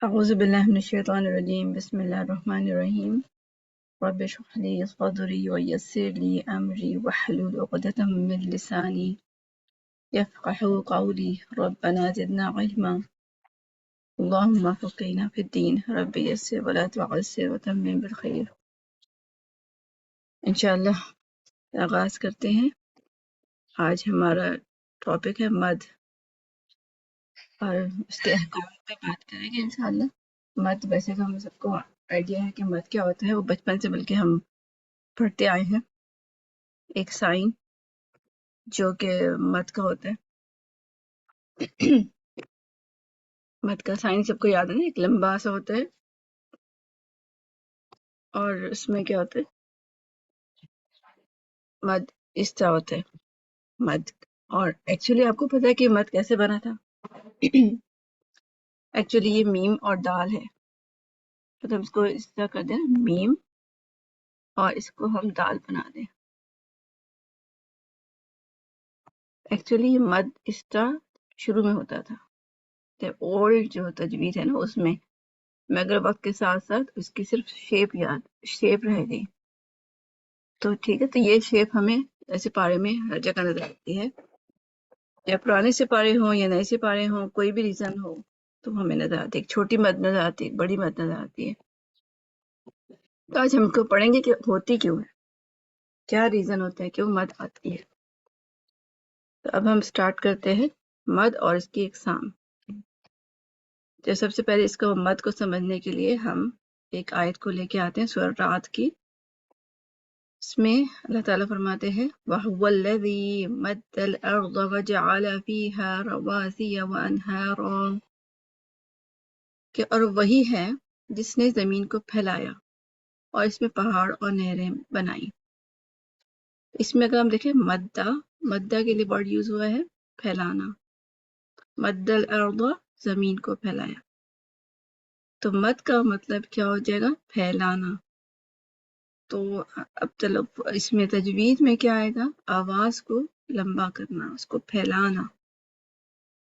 أعوذ بالله من الشيطان الرجيم. بسم الله الرحمن الرحيم. رب اشرح لي صدري ويسر لي أمري واحلل عقدة من لساني يفقه قولي. ربنا زدنا علما. اللهم فقهنا في الدين. رب يسر ولا تعسر وتمم بالخير. انشاءاللہ آغاز کرتے ہیں. آج ہمارا ٹاپک ہے مد اور اس کے احکام پہ بات کریں گے انشاءاللہ. مد ویسے تو ہم سب کو آئیڈیا ہے کہ مد کیا ہوتا ہے، وہ بچپن سے بلکہ ہم پڑھتے آئے ہیں. ایک سائن جو کہ مد کا ہوتا ہے. مد کا سائن سب کو یاد ہے نا، ایک لمبا سا ہوتا ہے اور اس میں کیا ہوتا ہے، مد اس طرح ہوتا ہے مد. اور ایکچولی آپ کو پتا ہے کہ مد کیسے بنا تھا؟ ایکچولی یہ میم اور دال ہے، تو ہم اس کو اس طرح کر دیں نا، میم، اور اس کو ہم دال بنا دیں. ایکچولی یہ مد اس طرح شروع میں ہوتا تھا، اولڈ جو تجوید ہے نا اس میں، مگر وقت کے ساتھ ساتھ اس کی صرف شیپ رہ گئی. تو ٹھیک ہے، تو یہ شیپ ہمیں سپارے میں ہر جگہ نظر آتی ہے، یا پرانے سپارے ہوں یا نئے سپارے ہوں، کوئی بھی ریزن ہو تو ہمیں نظر آتی ہے. ایک چھوٹی مد نظر آتی ہے، ایک بڑی مد نظر آتی ہے. تو آج ہم کو پڑھیں گے کہ ہوتی کیوں ہے، کیا ریزن ہوتا ہے کیوں مد آتی ہے. تو اب ہم سٹارٹ کرتے ہیں مد اور اس کی اقسام. تو سب سے پہلے اس کو مد کو سمجھنے کے لیے ہم ایک آیت کو لے کے آتے ہیں سورۃ رعد کی. اس میں اللہ تعالیٰ فرماتے ہیں وَهُوَ الَّذِي مَدَّ الْأَرْضَ وَجَعَلَ فِيهَا رَوَاسِيَ وَأَنْهَارًا، کہ اور وہی ہے جس نے زمین کو پھیلایا اور اس میں پہاڑ اور نہریں بنائی. اس میں اگر ہم دیکھیں مدہ کے لیے ورڈ یوز ہوا ہے پھیلانا. مد الارض زمین کو پھیلایا، تو مد کا مطلب کیا ہو جائے گا؟ پھیلانا. تو اب چلو اس میں تجوید میں کیا آئے گا؟ آواز کو لمبا کرنا، اس کو پھیلانا.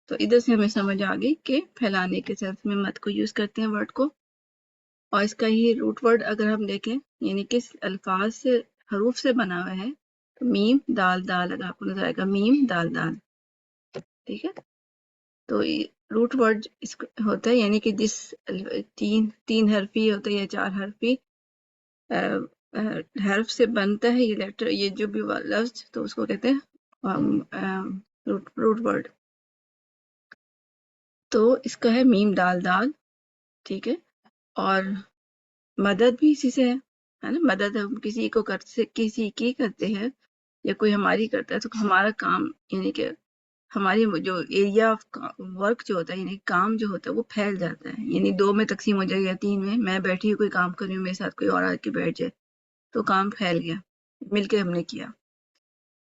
تو ادھر سے ہمیں سمجھ آ گئی کہ پھیلانے کے سینس میں مد کو یوز کرتے ہیں ورڈ کو. اور اس کا ہی روٹ ورڈ اگر ہم دیکھیں، یعنی کس الفاظ سے، حروف سے بنا ہوا ہے، تو میم دال دال، اگر آپ کو نظر آئے گا میم دال دال، ٹھیک ہے. تو روٹ ورڈ اس ہوتا ہے، یعنی کہ جس تین حرفی ہوتا ہے یا چار حرفی حرف سے بنتا ہے یہ لیٹر، یہ جو بھی لفظ، تو اس کو کہتے ہیں روٹ ورڈ. تو اس کا ہے میم دال دال، ٹھیک ہے. اور مدد بھی اسی سے ہے نا. مدد ہم کسی کو کسی کی کرتے ہیں یا کوئی ہماری کرتا ہے، تو ہمارا کام، یعنی کہ ہماری جو ایریا آف ورک جو ہوتا ہے، یعنی کام جو ہوتا ہے وہ پھیل جاتا ہے. یعنی 2 میں تقسیم ہو جائے گا، 3 میں بیٹھی ہوئی کوئی کام کر رہی ہوں، میرے ساتھ کوئی اور آ کے بیٹھ جائے تو کام پھیل گیا، مل کے ہم نے کیا.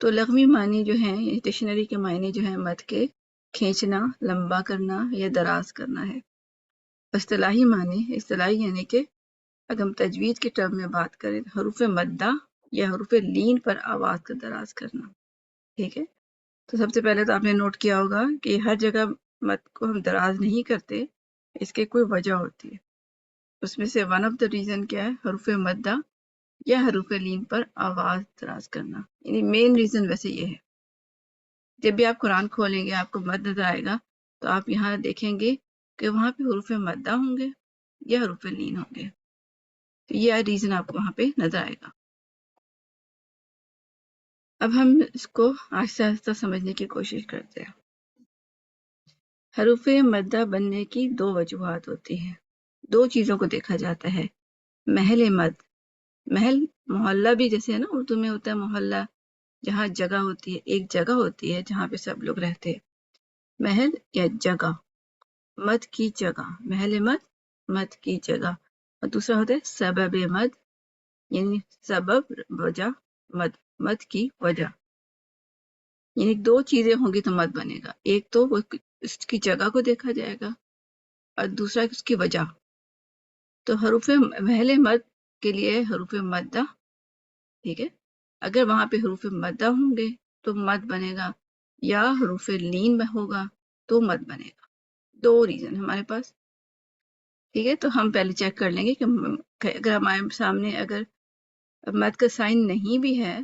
تو لغوی معنی جو ہیں، ڈکشنری کے معنی جو ہیں مد کے، کھینچنا، لمبا کرنا یا دراز کرنا ہے. اصطلاحی معنی، اصطلاحی یعنی کہ اگر ہم تجوید کے ٹرم میں بات کریں، حروف مدہ یا حروف لین پر آواز کا دراز کرنا، ٹھیک ہے. تو سب سے پہلے تو آپ نے نوٹ کیا ہوگا کہ ہر جگہ مد کو ہم دراز نہیں کرتے، اس کی کوئی وجہ ہوتی ہے. اس میں سے ون آف دا ریزن کیا ہے؟ حروف مدہ یا حروف لین پر آواز دراز کرنا. یعنی مین ریزن ویسے یہ ہے. جب بھی آپ قرآن کھولیں گے، آپ کو مد نظر آئے گا، تو آپ یہاں دیکھیں گے کہ وہاں پہ حروف مدہ ہوں گے یا حروف لین ہوں گے. تو یہ ریزن آپ کو وہاں پہ نظر آئے گا. اب ہم اس کو آہستہ آہستہ سمجھنے کی کوشش کرتے ہیں. حروف مدہ بننے کی 2 وجوہات ہوتی ہیں. 2 چیزوں کو دیکھا جاتا ہے. محل مد، محل محلہ بھی جیسے ہے نا اردو میں ہوتا ہے محلہ، جہاں جگہ ہوتی ہے، ایک جگہ ہوتی ہے جہاں پہ سب لوگ رہتے ہیں. محل یا جگہ، مد کی جگہ، محل مد کی جگہ. اور دوسرا ہوتا ہے سبب مد، یعنی سبب وجہ، مد کی وجہ. یعنی 2 چیزیں ہوں گی تو مد بنے گا. ایک تو وہ اس کی جگہ کو دیکھا جائے گا، اور دوسرا اس کی وجہ. تو حروف محل مد کے لیے حروف مدہ، ٹھیک ہے. اگر وہاں پہ حروف مدہ ہوں گے تو مد بنے گا، یا حروف لین میں ہوگا تو مد بنے گا. 2 ریزن ہمارے پاس. ٹھیک ہے، تو ہم پہلے چیک کر لیں گے کہ اگر ہمارے سامنے اگر مد کا سائن نہیں بھی ہے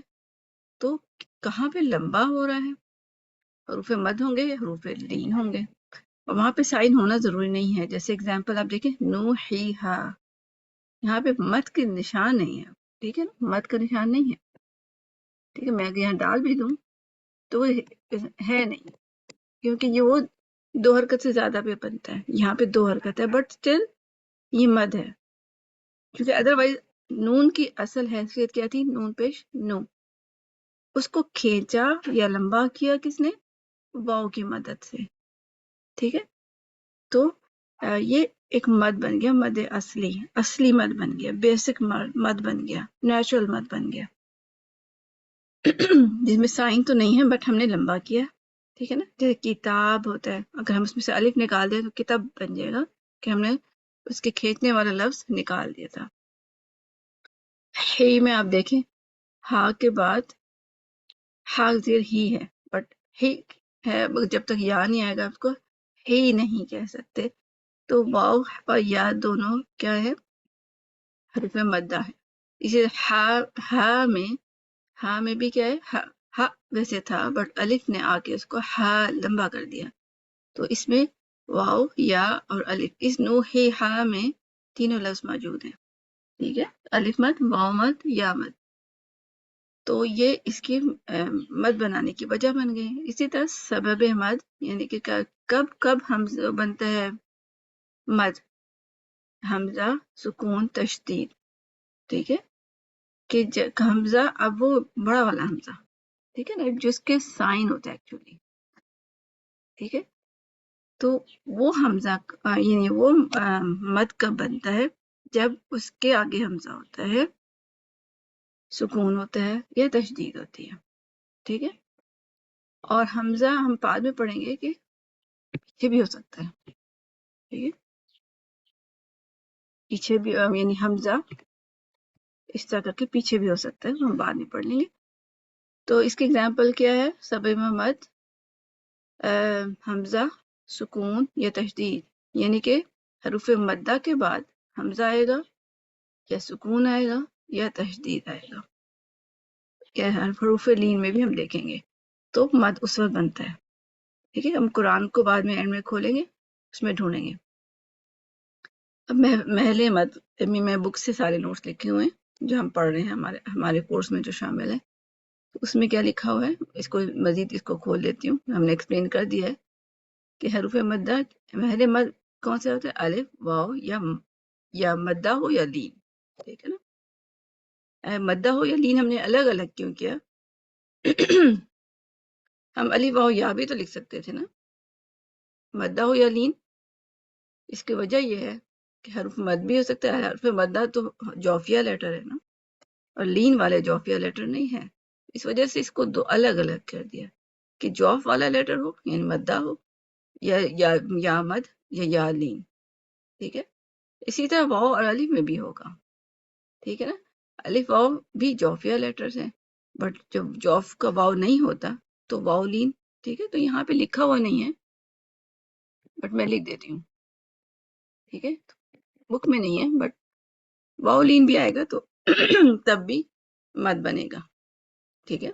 تو کہاں پہ لمبا ہو رہا ہے، حروف مد ہوں گے یا حروف لین ہوں گے، اور وہاں پہ سائن ہونا ضروری نہیں ہے. جیسے اگزامپل آپ دیکھیں نوحیہا، یہاں پہ مد کے نشان نہیں ہے. ٹھیک ہے نا، مد کا نشان نہیں ہے. ٹھیک ہے، میں اگر یہاں ڈال بھی دوں تو ہے نہیں، کیونکہ یہ وہ 2 حرکت سے زیادہ پہ بنتا ہے. یہاں پہ 2 حرکت ہے بٹ اسٹل یہ مد ہے، کیونکہ ادروائز نون کی اصل حیثیت کیا تھی، نون پیش نو، اس کو کھینچا یا لمبا کیا کس نے، واؤ کی مدد سے. ٹھیک ہے، تو یہ ایک مد بن گیا، مد اصلی مد بن گیا، بیسک مد بن گیا، نیچرل مد بن گیا، جس میں سائن تو نہیں ہے بٹ ہم نے لمبا کیا. ٹھیک ہے نا، جیسے کتاب ہوتا ہے، اگر ہم اس میں سے الف نکال دیں تو کتاب بن جائے گا کہ ہم نے اس کے کھینچنے والا لفظ نکال دیا تھا. ہی میں آپ دیکھیں، ہا کے بعد ہا زیر ہی ہے، بٹ ہی ہے، جب تک یا نہیں آئے گا آپ کو ہی نہیں کہہ سکتے. تو واؤ اور یا دونوں کیا ہے، حروف مدہ ہے. اسی ہا میں بھی کیا ہے، ہا ویسے تھا بٹ الف نے آ کے اس کو ہا لمبا کر دیا. تو اس میں واؤ یا اور الف، اس نو ہی ہا میں تینوں لفظ موجود ہیں. ٹھیک ہے، الف مد، واؤ مد، یا مد. تو یہ اس کی مد بنانے کی وجہ بن گئی. اسی طرح سبب مد، یعنی کہ کب حمزہ بنتا ہے مد، حمزہ سکون تشدید. ٹھیک ہے، کہ حمزہ اب وہ بڑا والا حمزہ، ٹھیک ہے نا، جس کے سائن ہوتا ہے ایکچولی. ٹھیک ہے، تو وہ حمزہ یعنی وہ مد کب بنتا ہے، جب اس کے آگے حمزہ ہوتا ہے، سکون ہوتا ہے یا تشدید ہوتی ہے. ٹھیک ہے، اور حمزہ ہم بعد میں پڑھیں گے کہ پیچھے بھی ہو سکتا ہے. ٹھیک ہے، پیچھے بھی یعنی حمزہ اس طرح کر کے پیچھے بھی ہو سکتا ہے، ہم بعد میں پڑھ لیں گے. تو اس کی اگزامپل کیا ہے، سبب مد حمزہ سکون یا تشدید، یعنی کہ حروف مدہ کے بعد حمزہ آئے گا یا سکون آئے گا یا تشدید آئے گا. یا حروف لین میں بھی ہم دیکھیں گے تو مد اس وقت بنتا ہے. ٹھیک ہے، ہم قرآن کو بعد میں اینڈ میں کھولیں گے، اس میں ڈھونڈیں گے. اب محل مد میں بک سے سارے نوٹس لکھے ہوئے ہیں جو ہم پڑھ رہے ہیں ہمارے کورس میں جو شامل ہے. اس میں کیا لکھا ہوا ہے، اس کو مزید اس کو کھول دیتی ہوں. ہم نے ایکسپلین کر دیا ہے کہ حروف مدہ محل مد کون سے ہوتے ہیں، الف، واو یا مدہ ہو یا لین. ٹھیک ہے نا، مدہ ہو یا لین ہم نے الگ الگ کیوں کیا، ہم الف واو یا بھی تو لکھ سکتے تھے نا. مدہ ہو یا لین، اس کی وجہ یہ ہے کہ حرف مد بھی ہو سکتا ہے. حرف مدہ تو جوفیہ لیٹر ہے نا، اور لین والے جوفیہ لیٹر نہیں ہے. اس وجہ سے اس کو 2 الگ الگ کر دیا کہ جوف والا لیٹر ہو یعنی مدہ ہو یا مد یا لین. ٹھیک ہے، اسی طرح واو اور الف میں بھی ہوگا. ٹھیک ہے نا، الف واو بھی جوفیہ لیٹرز ہیں، بٹ جب جوف کا واو نہیں ہوتا تو واو لین. ٹھیک ہے، تو یہاں پہ لکھا ہوا نہیں ہے بٹ میں لکھ دیتی ہوں. ٹھیک ہے، بک میں نہیں ہے بٹ واو لین بھی آئے گا تو تب بھی مد بنے گا. ٹھیک ہے،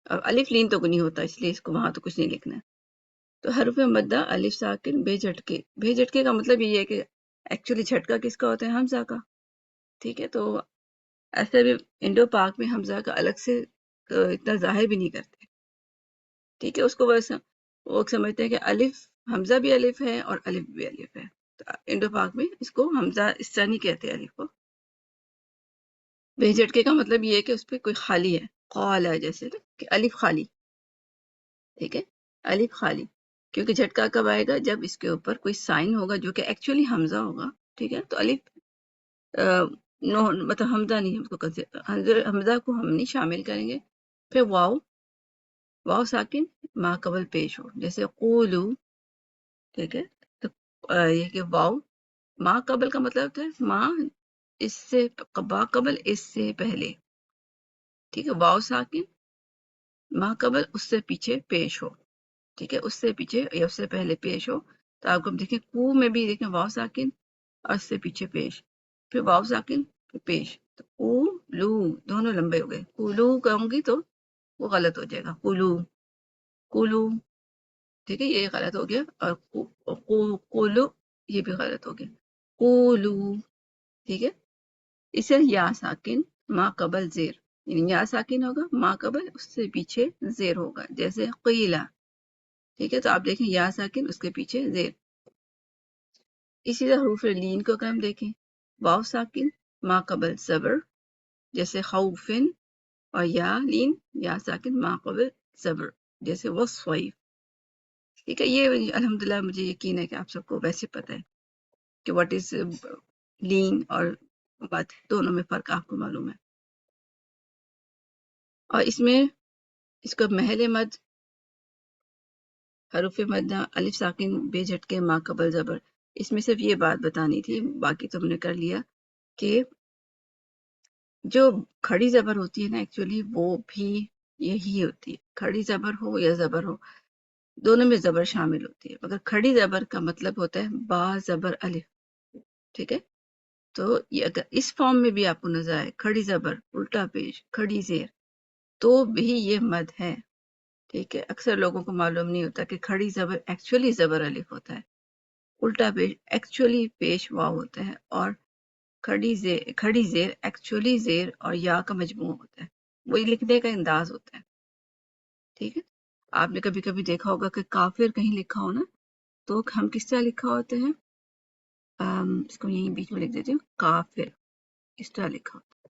اور الف لین تو نہیں ہوتا اس لیے اس کو وہاں تو کچھ نہیں لکھنا ہے. تو حرف مدہ الف ساکن بے جھٹکے. بے جھٹکے کا مطلب یہ ہے کہ ایکچولی جھٹکا کس کا ہوتا ہے، حمزہ کا. ٹھیک ہے، تو ایسے بھی انڈو پاک میں حمزہ کا الگ سے اتنا ظاہر بھی نہیں کرتے. ٹھیک ہے، اس کو بس وہ سمجھتے ہیں کہ الف حمزہ بھی الف ہے اور الف بھی الف ہے. تو انڈو پاک میں اس کو حمزہ اس طرح نہیں کہتے الف کو. بے جھٹکے کا مطلب یہ ہے کہ اس پہ کوئی خالی ہے، قال ہے جیسے کہ الف خالی. ٹھیک ہے، الف خالی، کیونکہ جھٹکا کب آئے گا، جب اس کے اوپر کوئی سائن ہوگا جو کہ ایکچولی حمزہ ہوگا. ٹھیک ہے، تو الف نو مطلب حمزہ نہیں، ہم کو حمزہ کو ہم نہیں شامل کریں گے. پھر واو ساکن ما قبل پیش ہو، جیسے قولو. ٹھیک ہے، تو یہ کہ واو ما قبل کا مطلب ہوتا ہے ما اس سے با قبل اس سے پہلے. ٹھیک ہے، واو ساکن ما قبل اس سے پیچھے پیش ہو. ٹھیک ہے، اس سے پیچھے یا اس سے پہلے پیش ہو. تو آپ کو دیکھیں کو میں بھی دیکھیں واو ساکن اور اس سے پیچھے پیش، پھر واو ساکن پھر پیش، تو قولو دونوں لمبے ہو گئے، قولو کہوں گی تو وہ غلط ہو جائے گا، قولو قولو، ٹھیک ہے یہ غلط ہو گیا، اور قولو یہ بھی غلط ہو گیا، قولو، ٹھیک ہے۔ اسے یا ساکن ما قبل زیر، یعنی یا ساکن ہوگا ما قبل اس سے پیچھے زیر ہوگا، جیسے قیلا، ٹھیک ہے۔ تو آپ دیکھیں یا ساکن اس کے پیچھے زیر۔ اسی طرح حروف لین کو اگر ہم دیکھیں، واو ساکن ما قبل زبر، جیسے خوفن، اور یا لین یا ساکن ما قبل زبر، جیسے وصویف، ٹھیک ہے۔ یہ الحمدللہ مجھے یقین ہے کہ آپ سب کو ویسے پتہ ہے کہ واٹ از لین اور مد، دونوں میں فرق آپ کو معلوم ہے۔ اور اس میں اس کا محل مد، حروف مد الف ساکن بے جھٹکے ما قبل زبر، اس میں صرف یہ بات بتانی تھی، باقی تو ہم نے کر لیا کہ جو کھڑی زبر ہوتی ہے نا ایکچولی وہ بھی یہی ہوتی ہے، کھڑی زبر ہو یا زبر ہو دونوں میں زبر شامل ہوتی ہے، مگر کھڑی زبر کا مطلب ہوتا ہے با زبر الف، ٹھیک ہے۔ تو یہ اگر اس فارم میں بھی آپ کو نظر آئے کھڑی زبر الٹا پیش کھڑی زیر تو بھی یہ مد ہے، ٹھیک ہے۔ اکثر لوگوں کو معلوم نہیں ہوتا کہ کھڑی زبر ایکچولی زبر الف ہوتا ہے، الٹا پیش ایکچولی پیش واو ہوتا ہے، اور کھڑی زیر ایکچولی زیر اور یا کا مجموع ہوتا ہے، وہی لکھنے کا انداز ہوتا ہے، ٹھیک ہے۔ آپ نے کبھی کبھی دیکھا ہوگا کہ کافر کہیں لکھا ہو نا تو ہم کس طرح لکھا ہوتے ہیں، اس کو یہیں بیچ میں لکھ دیتی ہوں، کافر اس طرح لکھا ہوتا ہے،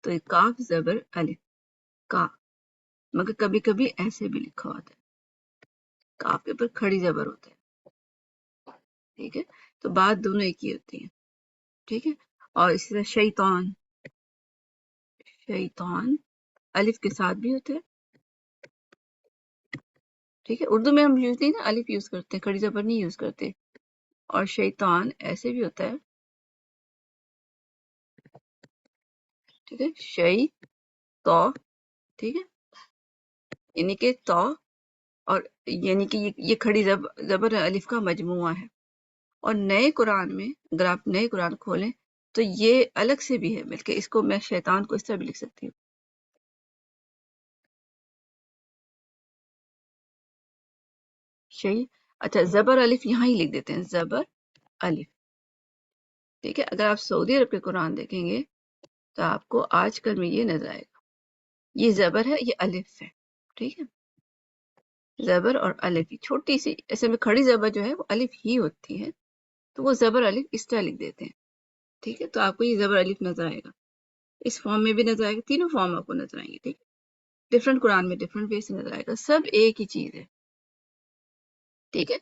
تو یہ کاف زبر الف کا، مگر کبھی کبھی ایسے بھی لکھا ہوتا ہے، کاف کے اوپر کھڑی زبر ہوتا ہے، ٹھیک ہے۔ تو بات دونوں ایک ہی ہوتی ہے، ٹھیک ہے۔ اور اسی طرح شیطان، شیطان الف کے ساتھ بھی ہوتا ہے، ٹھیک ہے۔ اردو میں ہم یوز نہیں نا الف یوز کرتے ہیں، کھڑی زبر نہیں یوز کرتے، اور شیطان ایسے بھی ہوتا ہے، ٹھیک ہے، شی تو، ٹھیک ہے، یعنی کہ تو، اور یعنی کہ یہ کھڑی زبر الف کا مجموعہ ہے۔ اور نئے قرآن میں اگر آپ نئے قرآن کھولیں تو یہ الگ سے بھی ہے، بلکہ اس کو میں شیطان کو اس طرح بھی لکھ سکتی ہوں، شی، اچھا زبر الف یہاں ہی لکھ دیتے ہیں، زبر الف، ٹھیک ہے۔ اگر آپ سعودی عرب کے قرآن دیکھیں گے تو آپ کو آج کل میں یہ نظر آئے گا، یہ زبر ہے یہ الف ہے، ٹھیک ہے، زبر اور الف ہی چھوٹی سی، ایسے میں کھڑی زبر جو ہے وہ الف ہی ہوتی ہے، تو وہ زبر الف اس طرح لکھ دیتے ہیں، ٹھیک ہے۔ تو آپ کو یہ زبر الف نظر آئے گا، اس فارم میں بھی نظر آئے گا، تینوں فارم آپ کو نظر آئیں گے، ٹھیک ہے، ڈفرنٹ قرآن میں ڈفرنٹ وے سے نظر آئے گا، سب ایک ہی چیز ہے، ٹھیک ہے۔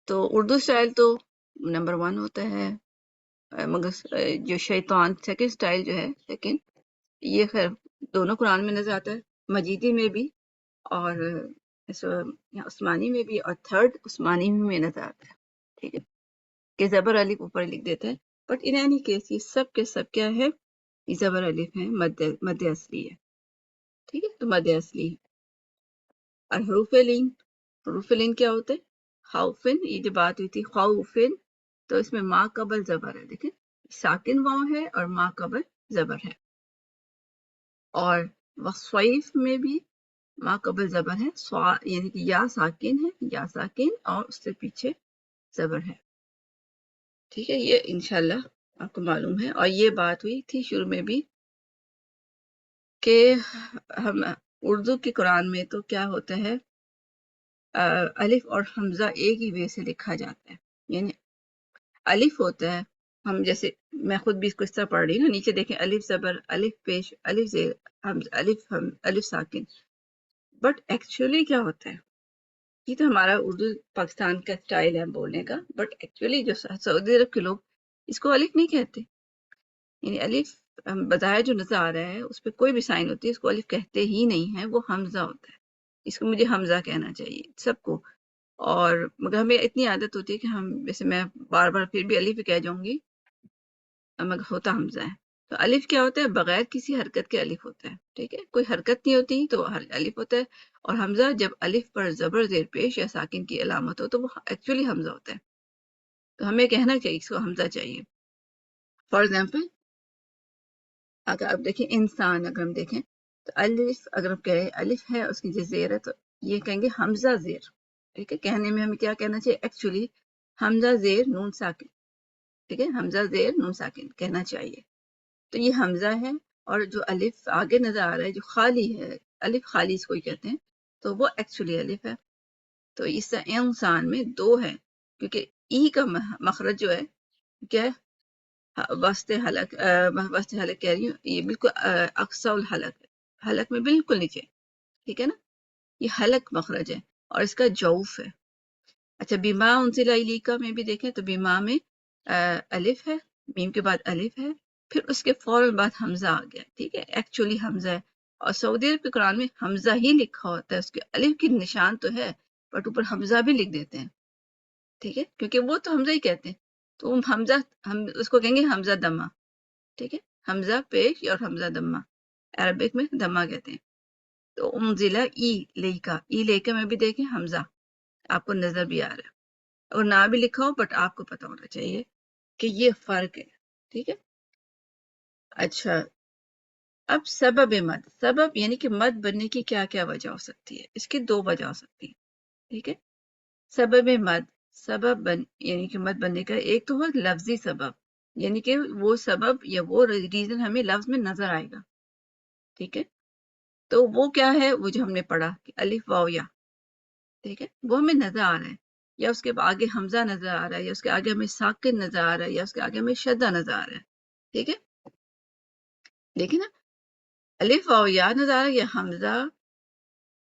تو اردو اسٹائل تو نمبر 1 ہوتا ہے، مگر جو شیطان سیکنڈ اسٹائل جو ہے، لیکن یہ خیر دونوں قرآن میں نظر آتا ہے، مجیدی میں بھی اور عثمانی میں بھی، اور تھرڈ عثمانی میں نظر آتا ہے، ٹھیک ہے، کہ زبر الف اوپر لکھ دیتے ہیں، بٹ ان اینی کیس یہ سب کے سب کیا ہے، یہ زبر الف ہے، مد اصلی ہے، ٹھیک ہے، تو مد اصلی ہے۔ اور حروف لین کیا ہوتے ہیں، خوفن، یہ جو بات ہوئی تھی خوفن، تو اس میں ما قبل زبر ہے، دیکھیں ساکن واو ہے اور ما قبل زبر ہے، اور وصیف میں بھی ما قبل زبر ہے، یعنی کہ یا ساکن ہے، یا ساکن اور اس سے پیچھے زبر ہے، ٹھیک ہے۔ یہ انشاءاللہ آپ کو معلوم ہے، اور یہ بات ہوئی تھی شروع میں بھی کہ ہم اردو کے قرآن میں تو کیا ہوتا ہے، الف اور حمزہ ایک ہی وے سے لکھا جاتا ہے، یعنی الف ہوتا ہے، ہم جیسے میں خود بھی اس کو اس طرح پڑھ رہی ہوں نا، نیچے دیکھیں الف زبر الف پیش الف زیر الف ساکن، بٹ ایکچولی کیا ہوتا ہے، یہ تو ہمارا اردو پاکستان کا اسٹائل ہے بولنے کا، بٹ ایکچولی جو سعودی عرب کے لوگ اس کو الف نہیں کہتے، یعنی الف بظاہر جو نظر آ رہا ہے اس پہ کوئی بھی سائن ہوتی ہے، اس کو الف کہتے ہی نہیں ہے، وہ حمزہ ہوتا ہے، اس کو مجھے حمزہ کہنا چاہیے سب کو، اور مگر ہمیں اتنی عادت ہوتی ہے کہ ہم جیسے میں بار بار پھر بھی الف ہی کہہ جاؤں گی، مگر ہوتا حمزہ ہے۔ تو الف کیا ہوتا ہے، بغیر کسی حرکت کے الف ہوتا ہے، ٹھیک ہے، کوئی حرکت نہیں ہوتی تو الف ہوتا ہے، اور حمزہ جب الف پر زبر زیر پیش یا ساکن کی علامت ہو تو وہ ایکچولی حمزہ ہوتا ہے، تو ہمیں کہنا چاہیے اس کو حمزہ چاہیے. فار ایگزامپل اگر آپ دیکھیں انسان، اگر ہم دیکھیں تو الف، اگر ہم کہیں الف ہے اس کی جو زیر ہے تو یہ کہیں گے حمزہ زیر. ٹھیک ہے، کہنے میں ہمیں کیا کہنا چاہیے؟ ایکچولی حمزہ زیر نون ساکن. ٹھیک ہے، حمزہ زیر نون ساکن کہنا چاہیے. تو یہ حمزہ ہے، اور جو الف آگے نظر آ رہا ہے جو خالی ہے، الف خالی اس کو ہی کہتے ہیں، تو وہ ایکچولی الف ہے. تو اس انسان میں دو ہے، کیونکہ ای کا مخرج جو ہے کیا ہے؟ وسط حلق. وسط حلق کہہ رہی ہوں، یہ بالکل اقصی الحلق ہے، حلق میں بالکل نیچے. ٹھیک ہے نا، یہ حلق مخرج ہے اور اس کا جوف ہے. اچھا، بیما انزل الیکا میں بھی دیکھیں تو بیما میں الف ہے، میم کے بعد الف ہے، پھر اس کے فوراً بعد حمزہ آ گیا. ٹھیک ہے، ایکچولی حمزہ ہے. اور سعودی عرب کے قرآن میں حمزہ ہی لکھا ہوتا ہے، اس کے الف کی نشان تو ہے بٹ اوپر حمزہ بھی لکھ دیتے ہیں. ٹھیک ہے، کیونکہ وہ تو حمزہ ہی کہتے ہیں، تو حمزہ ہم اس کو کہیں گے حمزہ دمہ. ٹھیک ہے، حمزہ پیش اور حمزہ دمہ، عربک میں دمہ کہتے ہیں. تو انزلہ ای لیکا، ای لیکا میں بھی دیکھیں حمزہ آپ کو نظر بھی آ رہا ہے، اور نہ بھی لکھا ہو بٹ آپ کو پتا ہونا چاہیے کہ یہ فرق ہے. ٹھیک ہے. اچھا، اب سبب مد، سبب یعنی کہ مد بننے کی کیا کیا وجہ ہو سکتی ہے؟ اس کی دو وجہ ہو سکتی ہے. ٹھیک ہے، سبب مد، یعنی کہ مد بننے کا ایک تو ہو لفظی سبب، یعنی کہ وہ سبب یا وہ ریزن ہمیں لفظ میں نظر آئے گا. ٹھیک ہے، تو وہ کیا ہے؟ وہ جو ہم نے پڑھا کہ الف واو یا. ٹھیک ہے، وہ ہمیں نظر آ رہا ہے، یا اس کے آگے حمزہ نظر آ رہا ہے، یا اس کے آگے ہمیں ساکن نظر آ رہا ہے، یا اس کے آگے ہمیں شدہ نظر آ رہا ہے. ٹھیک ہے، دیکھیں نا، الف واو یا نظر آ رہا ہے، یا حمزہ،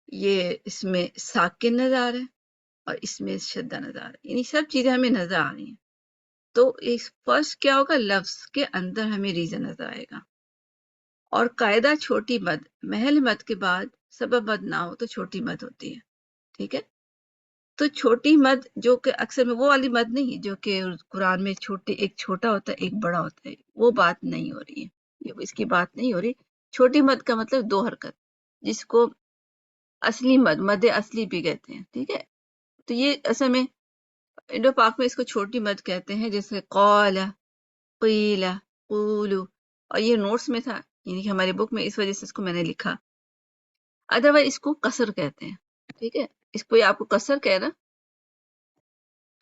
یہ اس میں ساکن نظر آ رہا ہے اور اس میں شدہ نظر آ رہا ہے، یعنی سب چیزیں ہمیں نظر آ رہی ہیں. تو اس فرسٹ کیا ہوگا؟ لفظ کے اندر ہمیں ریزن نظر آئے گا. اور قاعدہ چھوٹی مد، محل مد کے بعد سبب مد نہ ہو تو چھوٹی مد ہوتی ہے. ٹھیک ہے، تو چھوٹی مد جو کہ اکثر میں وہ والی مد نہیں جو کہ قرآن میں ایک چھوٹا ہوتا ہے ایک بڑا ہوتا ہے، وہ بات نہیں ہو رہی ہے، یہ اس کی بات نہیں ہو رہی. چھوٹی مد کا مطلب دو حرکت، جس کو اصلی مد اصلی بھی کہتے ہیں. ٹھیک ہے، تو یہ اصل میں انڈو پاک میں اس کو چھوٹی مد کہتے ہیں، جیسے قال، قیل، قولو، اور یہ نوٹس میں تھا، یعنی کہ ہماری بک میں، اس وجہ سے اس کو میں نے لکھا. ادروائز اس کو قصر کہتے ہیں. ٹھیک ہے، اس کو آپ کو قصر کہہ نا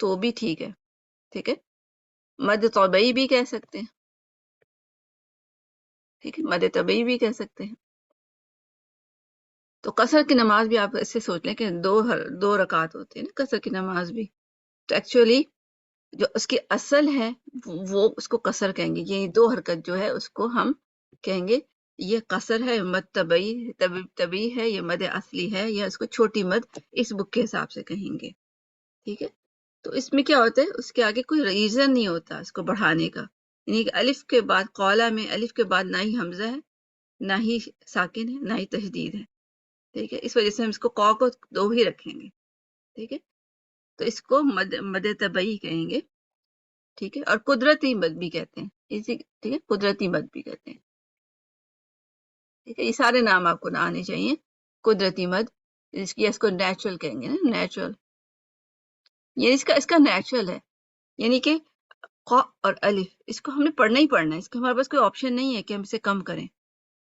تو بھی ٹھیک ہے. ٹھیک ہے، مد طبعی بھی کہہ سکتے ہیں. ٹھیک ہے، مد طبعی بھی کہہ سکتے ہیں. تو قصر کی نماز بھی آپ ایسے سوچ لیں کہ دو رکعت ہوتی ہے نا قصر کی نماز بھی. تو ایکچولی جو اس کی اصل ہے وہ اس کو قصر کہیں گے، یعنی دو حرکت جو ہے اس کو ہم کہیں گے یہ قصر ہے، مد طبعی ہے، یہ مد اصلی ہے، یا اس کو چھوٹی مد اس بک کے حساب سے کہیں گے. ٹھیک ہے، تو اس میں کیا ہوتا ہے؟ اس کے آگے کوئی ریزن نہیں ہوتا اس کو بڑھانے کا، یعنی کہ الف کے بعد قولا میں الف کے بعد نہ ہی حمزہ ہے، نہ ہی ساکن ہے، نہ ہی تشدید ہے. ٹھیک ہے، اس وجہ سے ہم اس کو قو کو دو ہی رکھیں گے. ٹھیک ہے، تو اس کو مد طبعی کہیں گے. ٹھیک ہے، اور قدرتی مد بھی کہتے ہیں اسی. ٹھیک ہے، قدرتی مد بھی کہتے ہیں. ٹھیک ہے، یہ سارے نام آپ کو نہ آنے چاہیے. قدرتی مد، اس کو نیچرل کہیں گے نا، نیچرل، یہ اس کا نیچرل ہے، یعنی کہ قا اور الف اس کو ہم نے پڑھنا ہی پڑھنا ہے، اس کا ہمارے پاس کوئی آپشن نہیں ہے کہ ہم اسے کم کریں.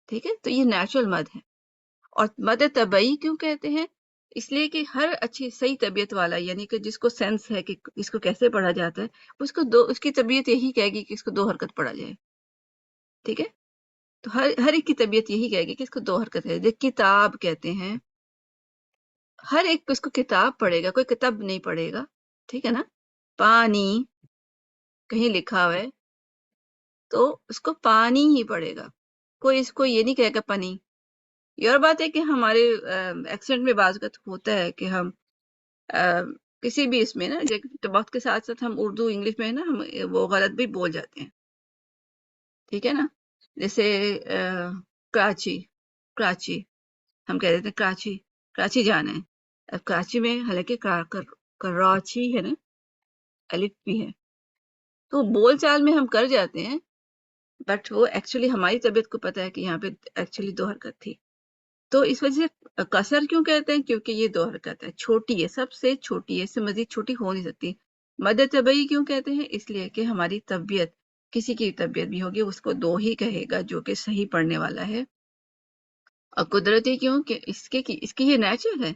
ٹھیک ہے، تو یہ نیچرل مد ہے. اور مد طبعی کیوں کہتے ہیں؟ اس لیے کہ ہر اچھی صحیح طبیعت والا، یعنی کہ جس کو سینس ہے کہ اس کو کیسے پڑھا جاتا ہے، اس کی طبیعت یہی کہے گی کہ اس کو دو حرکت پڑھا جائے. ٹھیک ہے، تو ہر ایک کی طبیعت یہی کہے گی کہ اس کو دو حرکت ہے. کتاب کہتے ہیں، ہر ایک اس کو کتاب پڑھے گا، کوئی کتاب نہیں پڑھے گا. ٹھیک ہے نا، پانی کہیں لکھا ہوا ہے تو اس کو پانی ہی پڑھے گا، کوئی اس کو یہ نہیں کہے گا پانی. یہ اور بات ہے کہ ہمارے ایکسنٹ میں بعض اوقات ہوتا ہے کہ ہم کسی بھی اس میں نا وقت کے ساتھ ساتھ ہم اردو انگلش میں نا ہم وہ غلط بھی بول جاتے ہیں. ٹھیک ہے نا، جیسے کراچی ہم کہہ دیتے ہیں کراچی جانا ہے. اب کراچی میں حالانکہ کراچی ہے نا، الف بھی ہے، تو بول چال میں ہم کر جاتے ہیں، بٹ وہ ایکچولی ہماری طبیعت کو پتا ہے کہ یہاں پہ ایکچولی دو حرکت تھی. تو اس وجہ سے قصر کیوں کہتے ہیں؟ کیونکہ یہ دو حرکت ہے، چھوٹی ہے، سب سے چھوٹی ہے، اس سے مزید چھوٹی ہو نہیں سکتی. مد طبعی کیوں کہتے ہیں؟ اس لیے کہ ہماری طبیعت، کسی کی طبیعت بھی ہوگی اس کو دو ہی کہے گا جو کہ صحیح پڑھنے والا ہے. اور قدرتی کیوں کہ اس کی یہ نیچر ہے.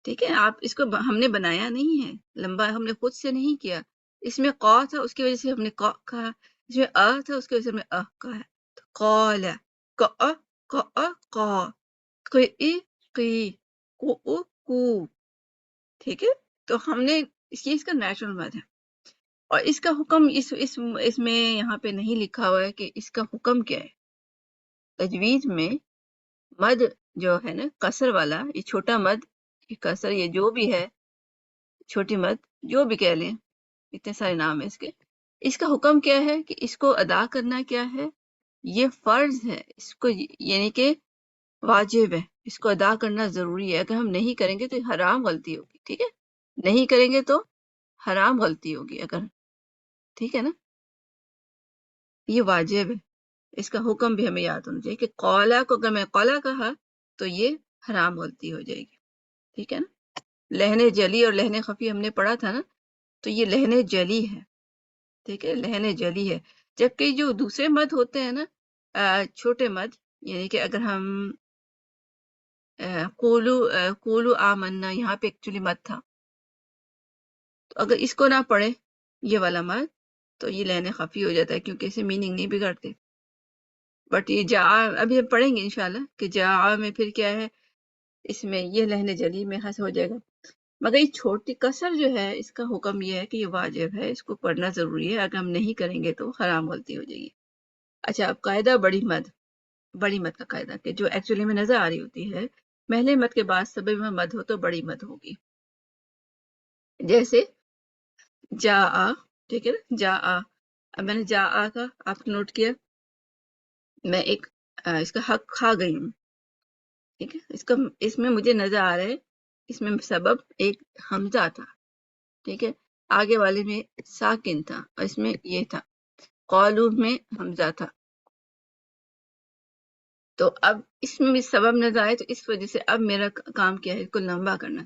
ٹھیک ہے، آپ اس کو ہم نے بنایا نہیں ہے، لمبا ہم نے خود سے نہیں کیا. اس میں قا تھا اس کی وجہ سے ہم نے قا کہا، اس میں آ تھا اس کی وجہ سے ہم نے کہا. تو قال قا قی قی کو کو. ٹھیک ہے، تو ہم نے اس کا نیچرل مد ہے. اور اس کا حکم اس میں یہاں پہ نہیں لکھا ہوا ہے کہ اس کا حکم کیا ہے. تجوید میں مد جو ہے نا قصر والا، یہ چھوٹا مد، یہ قصر، یہ جو بھی ہے چھوٹی مد جو بھی کہہ لیں، اتنے سارے نام ہیں اس کے. اس کا حکم کیا ہے کہ اس کو ادا کرنا کیا ہے؟ یہ فرض ہے، اس کو یعنی کہ واجب ہے، اس کو ادا کرنا ضروری ہے. اگر ہم نہیں کریں گے تو یہ حرام غلطی ہوگی. ٹھیک ہے، نہیں کریں گے تو حرام غلطی ہوگی اگر. ٹھیک ہے نا، یہ واجب ہے. اس کا حکم بھی ہمیں یاد ہونا چاہیے کہ قولا کو اگر میں قولا کہا تو یہ حرام غلطی ہو جائے گی. ٹھیک ہے نا، لہن جلی اور لہن خفی ہم نے پڑھا تھا نا، تو یہ لہن جلی ہے. ٹھیک ہے، لہن جلی ہے. جبکہ جو دوسرے مد ہوتے ہیں نا چھوٹے مد، یعنی کہ اگر ہم قولو آمنا، یہاں پہ ایکچولی مد تھا، تو اگر اس کو نہ پڑھے یہ والا مد تو یہ لہن خفی ہو جاتا ہے، کیونکہ اسے میننگ نہیں بگڑتے. بٹ یہ جا ابھی ہم پڑھیں گے انشاءاللہ کہ جا میں پھر کیا ہے، اس میں یہ لہن جلی میں حس ہو جائے گا. مگر یہ چھوٹی قصر جو ہے اس کا حکم یہ ہے کہ یہ واجب ہے، اس کو پڑھنا ضروری ہے. اگر ہم نہیں کریں گے تو حرام غلطی ہو جائے گی. اچھا، اب قاعدہ بڑی مد کا قاعدہ کہ جو ایکچولی میں نظر آ رہی ہوتی ہے، محلے مد کے بعد سبب میں مد ہو تو بڑی مد ہوگی. جیسے جا آ. ٹھیک ہے نا، جا آ. اب میں نے جا آ کا آپ نوٹ کیا، میں ایک اس کا حق کھا گئی ہوں. ٹھیک ہے، اس میں مجھے نظر آ رہا ہے اس میں سبب ایک حمزہ تھا. ٹھیک ہے، آگے والے میں ساکن تھا اور اس میں یہ تھا، قالو میں حمزہ تھا. تو اب اس میں بھی سبب نظر آئے تو اس وجہ سے اب میرا کام کیا ہے، اس کو لمبا کرنا.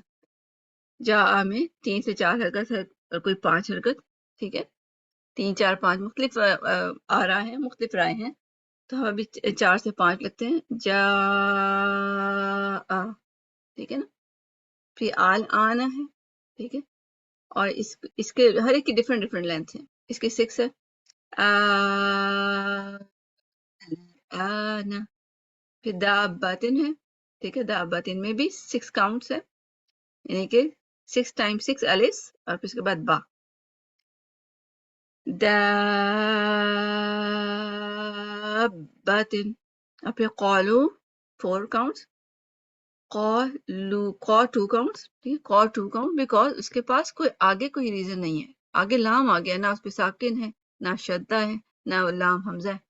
جا آ میں 3 سے 4 حرکت ہے اور کوئی 5 حرکت. ٹھیک ہے، 3 4 5 مختلف آ رہا ہے، مختلف رائے ہیں، تو ہم ابھی 4 سے 5 لگتے ہیں. جا آ. ٹھیک ہے نا، پھر آل آنا ہے. ٹھیک ہے، اور اس کے ہر ایک کی ڈفرینٹ لینتھ ہے. اس کی 6 ہے. آنا. پھر داباتن ہے. ٹھیک ہے، داباتن میں بھی 6 کاؤنٹس ہے، یعنی کہ 6 ٹائم 6 الف اور پھر اس کے بعد با. داباتن. اور پھر قالو 4 کاؤنٹس. قالو قا 2 کاؤنٹس. ٹھیک ہے، قا 2 کاؤنٹ بیکاز اس کے پاس آگے کوئی ریزن نہیں ہے. آگے لام آ گیا، نہ اس پہ ساکن ہے، نہ شدہ ہے، نہ لام حمزہ ہے،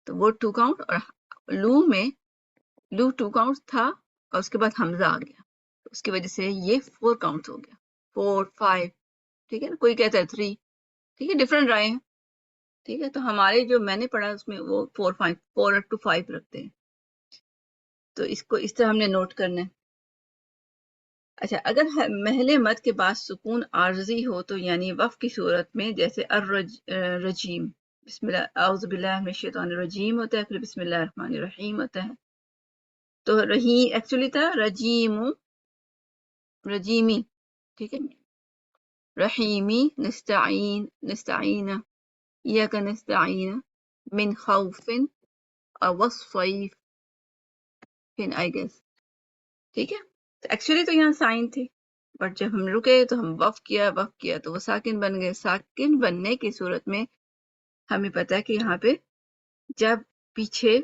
تو وہ 2 کاؤنٹ. اور لو 2 کاؤنٹ تھا اور اس کے بعد حمزہ آ گیا، اس کی وجہ سے یہ 4 کاؤنٹ ہو گیا. 4 5. ٹھیک ہے نا، کوئی کہتا ہے 3. ٹھیک ہے، ڈفرینٹ رائے ہیں. ٹھیک ہے، تو ہمارے جو میں نے پڑھا اس میں وہ 4 to 5 رکھتے ہیں. تو اس کو اس طرح ہم نے نوٹ کرنا ہے. اچھا، اگر محل مد کے بعد سکون عارضی ہو تو یعنی وقف کی صورت میں، جیسے رجیم، بسم اللہ اعوذ باللہ من الشیطان الرجیم ہوتا ہے، پھر بسم اللہ الرحمن الرحیم ہوتا ہے. تو رحیم ایکچولی تھا رجیمی. ٹھیک ہے، رحیمی. نستعین ایاک نستعین من خوف اور وصفیف آئی گیس. ٹھیک ہے، تو ایکچولی تو یہاں سائن تھی، بٹ جب ہم رکے تو ہم وقف کیا تو وہ ساکن بن گئے. ساکن بننے کی صورت میں ہمیں پتا ہے کہ یہاں پہ جب پیچھے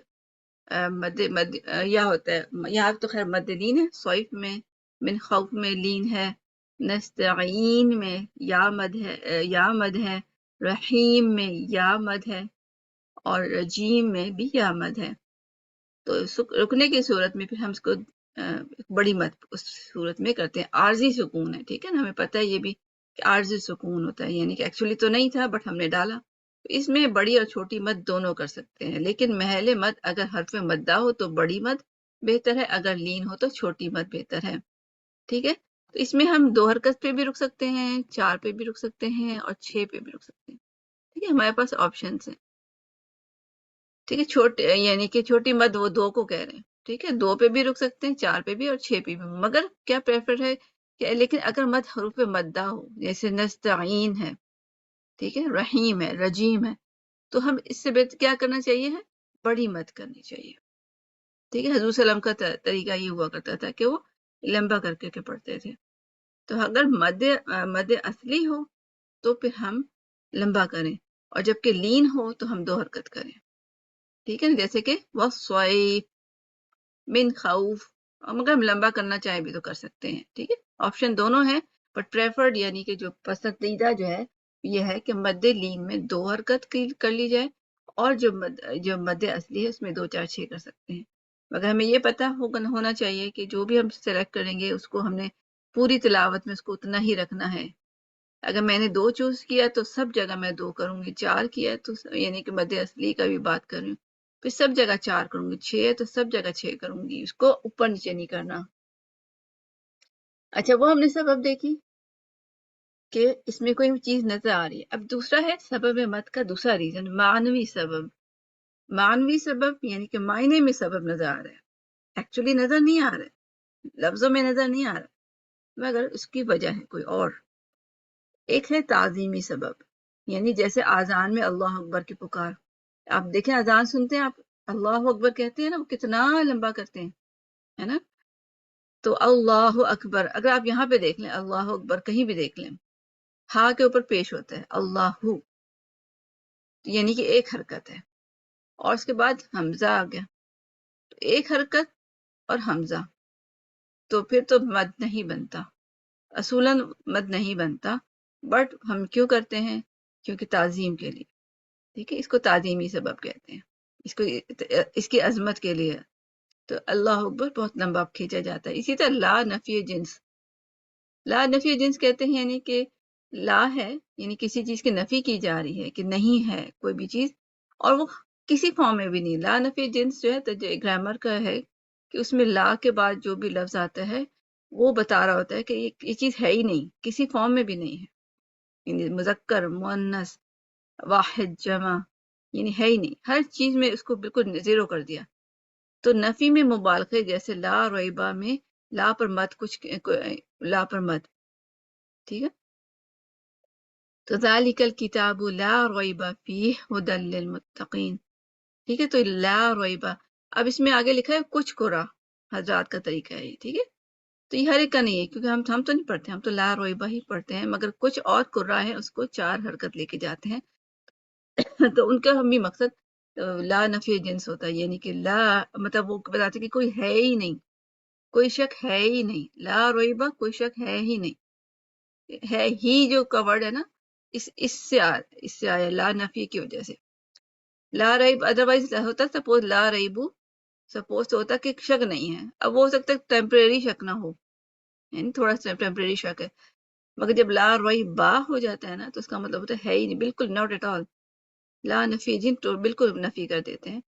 مد یا ہوتا ہے، یہاں تو خیر مد لین ہے، صوف میں، من خوف میں لین ہے، نستعین میں یا مد ہے، رحیم میں یا مد ہے، اور رجیم میں بھی یا مد ہے. تو رکنے کی صورت میں پھر ہم اس کو بڑی مد اس صورت میں کرتے ہیں. عارضی سکون ہے. ٹھیک ہے نا، ہمیں پتہ ہے یہ بھی کہ عارضی سکون ہوتا ہے، یعنی کہ ایکچولی تو نہیں تھا بٹ ہم نے ڈالا. اس میں بڑی اور چھوٹی مد دونوں کر سکتے ہیں، لیکن محل مد اگر حرف مدہ ہو تو بڑی مد بہتر ہے، اگر لین ہو تو چھوٹی مد بہتر ہے. ٹھیک ہے، تو اس میں ہم 2 حرکت پہ بھی رک سکتے ہیں، 4 پہ بھی رک سکتے ہیں اور 6 پہ بھی رک سکتے ہیں. ٹھیک ہے، ہمارے پاس آپشنس ہیں. ٹھیک ہے، چھوٹے یعنی کہ چھوٹی مد وہ 2 کو کہہ رہے ہیں. ٹھیک ہے، 2 پہ بھی رک سکتے ہیں، 4 پہ بھی اور 6 پہ بھی. مگر کیا پریفر ہے کہ لیکن اگر مد حروف مدہ ہو، جیسے نستعین ہے، ٹھیک ہے، رحیم ہے، رجیم ہے، تو ہم اس سے بہتر کیا کرنا چاہیے ہے، بڑی مد کرنی چاہیے. ٹھیک ہے، حضور صلی اللہ علیہ وسلم کا طریقہ یہ ہوا کرتا تھا کہ وہ لمبا کر کے پڑھتے تھے. تو اگر مد اصلی ہو تو پھر ہم لمبا کریں، اور جبکہ لین ہو تو ہم 2 حرکت کریں. ٹھیک ہے نا، جیسے کہ وَالصَّيْفِ من خوف. مگر ہم لمبا کرنا چاہیں بھی تو کر سکتے ہیں. ٹھیک ہے، آپشن دونوں ہیں، بٹ پریفرڈ یعنی کہ جو پسندیدہ جو ہے یہ ہے کہ مد لین میں 2 حرکت کر لی جائے، اور جو مد اصلی ہے اس میں 2 4 6 کر سکتے ہیں. مگر ہمیں یہ پتہ ہونا چاہیے کہ جو بھی ہم سلیکٹ کریں گے اس کو ہم نے پوری تلاوت میں اس کو اتنا ہی رکھنا ہے. اگر میں نے 2 چوز کیا تو سب جگہ میں 2 کروں گی، 4 کیا تو یعنی کہ مد اصلی کا بھی بات کر رہی ہوں، پھر سب جگہ 4 کروں گی، 6 ہے تو سب جگہ 6 کروں گی، اس کو اوپر نیچے نہیں کرنا. اچھا، وہ ہم نے سبب دیکھی کہ اس میں کوئی چیز نظر آ رہی ہے. اب دوسرا ہے سبب مد کا دوسرا ریزن، معنوی سبب. معنوی سبب یعنی کہ معنی میں سبب نظر آ رہا ہے، ایکچولی نظر نہیں آ رہا ہے، لفظوں میں نظر نہیں آ رہا ہے، مگر اس کی وجہ ہے کوئی اور. ایک ہے تعظیمی سبب، یعنی جیسے اذان میں اللہ اکبر کی پکار. آپ دیکھیں اذان سنتے ہیں آپ، اللہ اکبر کہتے ہیں نا، وہ کتنا لمبا کرتے ہیں، ہے نا. تو اللہ اکبر اگر آپ یہاں پہ دیکھ لیں، اللہ اکبر کہیں بھی دیکھ لیں، ہاں کے اوپر پیش ہوتا ہے اللہ، یعنی کہ ایک حرکت ہے، اور اس کے بعد حمزہ آ گیا، تو ایک حرکت اور حمزہ، تو پھر تو مد نہیں بنتا، اصولاً مد نہیں بنتا. بٹ ہم کیوں کرتے ہیں؟ کیونکہ تعظیم کے لیے. ٹھیک ہے، اس کو تعظیمی سبب کہتے ہیں، اس کی عظمت کے لیے. تو اللہ اکبر بہت لمبا کھینچا جاتا ہے. اسی طرح لا نفی جنس، لا نفی جنس کہتے ہیں، یعنی کہ لا ہے یعنی کسی چیز کی نفی کی جا رہی ہے کہ نہیں ہے کوئی بھی چیز، اور وہ کسی فارم میں بھی نہیں. لا نفی جنس جو ہے تو گرامر کا ہے کہ اس میں لا کے بعد جو بھی لفظ آتا ہے وہ بتا رہا ہوتا ہے کہ یہ چیز ہے ہی نہیں، کسی فارم میں بھی نہیں ہے، یعنی مذکر مؤنث واحد جمع، یعنی ہے ہی نہیں، ہر چیز میں اس کو بالکل زیرو کر دیا. تو نفی میں مبالغے جیسے لا ریبہ میں لا پر مت، لا پر مت. ٹھیک ہے، تو ذالک الکتاب لا ریب فیہ ھدی للمتقین. ٹھیک ہے، تو لا ریبہ، اب اس میں آگے لکھا ہے کچھ قرآ حضرات کا طریقہ ہے. ٹھیک ہے، تو یہ ہر ایک کا نہیں ہے، کیونکہ ہم تو نہیں پڑھتے، ہم تو لا ریبہ ہی پڑھتے ہیں، مگر کچھ اور قرآ ہیں اس کو 4 حرکت لے کے جاتے ہیں. تو ان کا ہم بھی مقصد لا نفی جنس ہوتا ہے، یعنی کہ لا مطلب وہ بتاتے کہ کوئی ہے ہی نہیں، کوئی شک ہے ہی نہیں. لا ریبہ کوئی شک ہے ہی نہیں، ہے ہی جو کا ورڈ ہے نا، اس سے آیا لا نفی کی وجہ سے. لا ریب ادروائز ہوتا سپوز لا ریبو، سپوز تو ہوتا کہ شک نہیں ہے. اب وہ ہو سکتا ہے ٹیمپریری شک نہ ہو، یعنی تھوڑا سا ٹیمپریری شک ہے، مگر جب لا ریبہ ہو جاتا ہے نا تو اس کا مطلب ہوتا ہے ہی نہیں، بالکل ناٹ ایٹ آل. لا نفی جن تو بالکل نفی کر دیتے ہیں.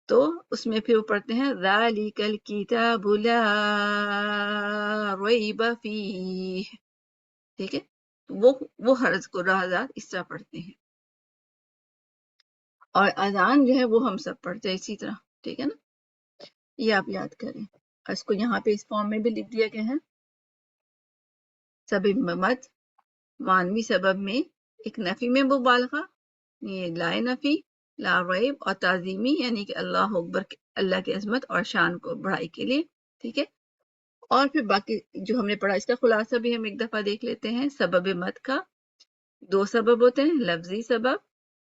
تو اس میں پھر وہ پڑھتے ہیں ذالک الکتاب لا ریب فیہ. ٹھیک ہے، وہ حرض کو راہزاد اس طرح پڑھتے ہیں، اور اذان جو ہے وہ ہم سب پڑھتے ہیں اسی طرح. ٹھیک ہے نا، یہ آپ یاد کریں. اس کو یہاں پہ اس فارم میں بھی لکھ دیا گیا ہے. سبب مد معنوی سبب میں ایک نفی میں مبالغہ، یہ لا نفی لا ریب، اور تعظیمی یعنی کہ اللہ اکبر، اللہ کی عظمت اور شان کو بڑھائی کے لیے. ٹھیک ہے، اور پھر باقی جو ہم نے پڑھا اس کا خلاصہ بھی ہم ایک دفعہ دیکھ لیتے ہیں. سبب مد کا 2 سبب ہوتے ہیں، لفظی سبب،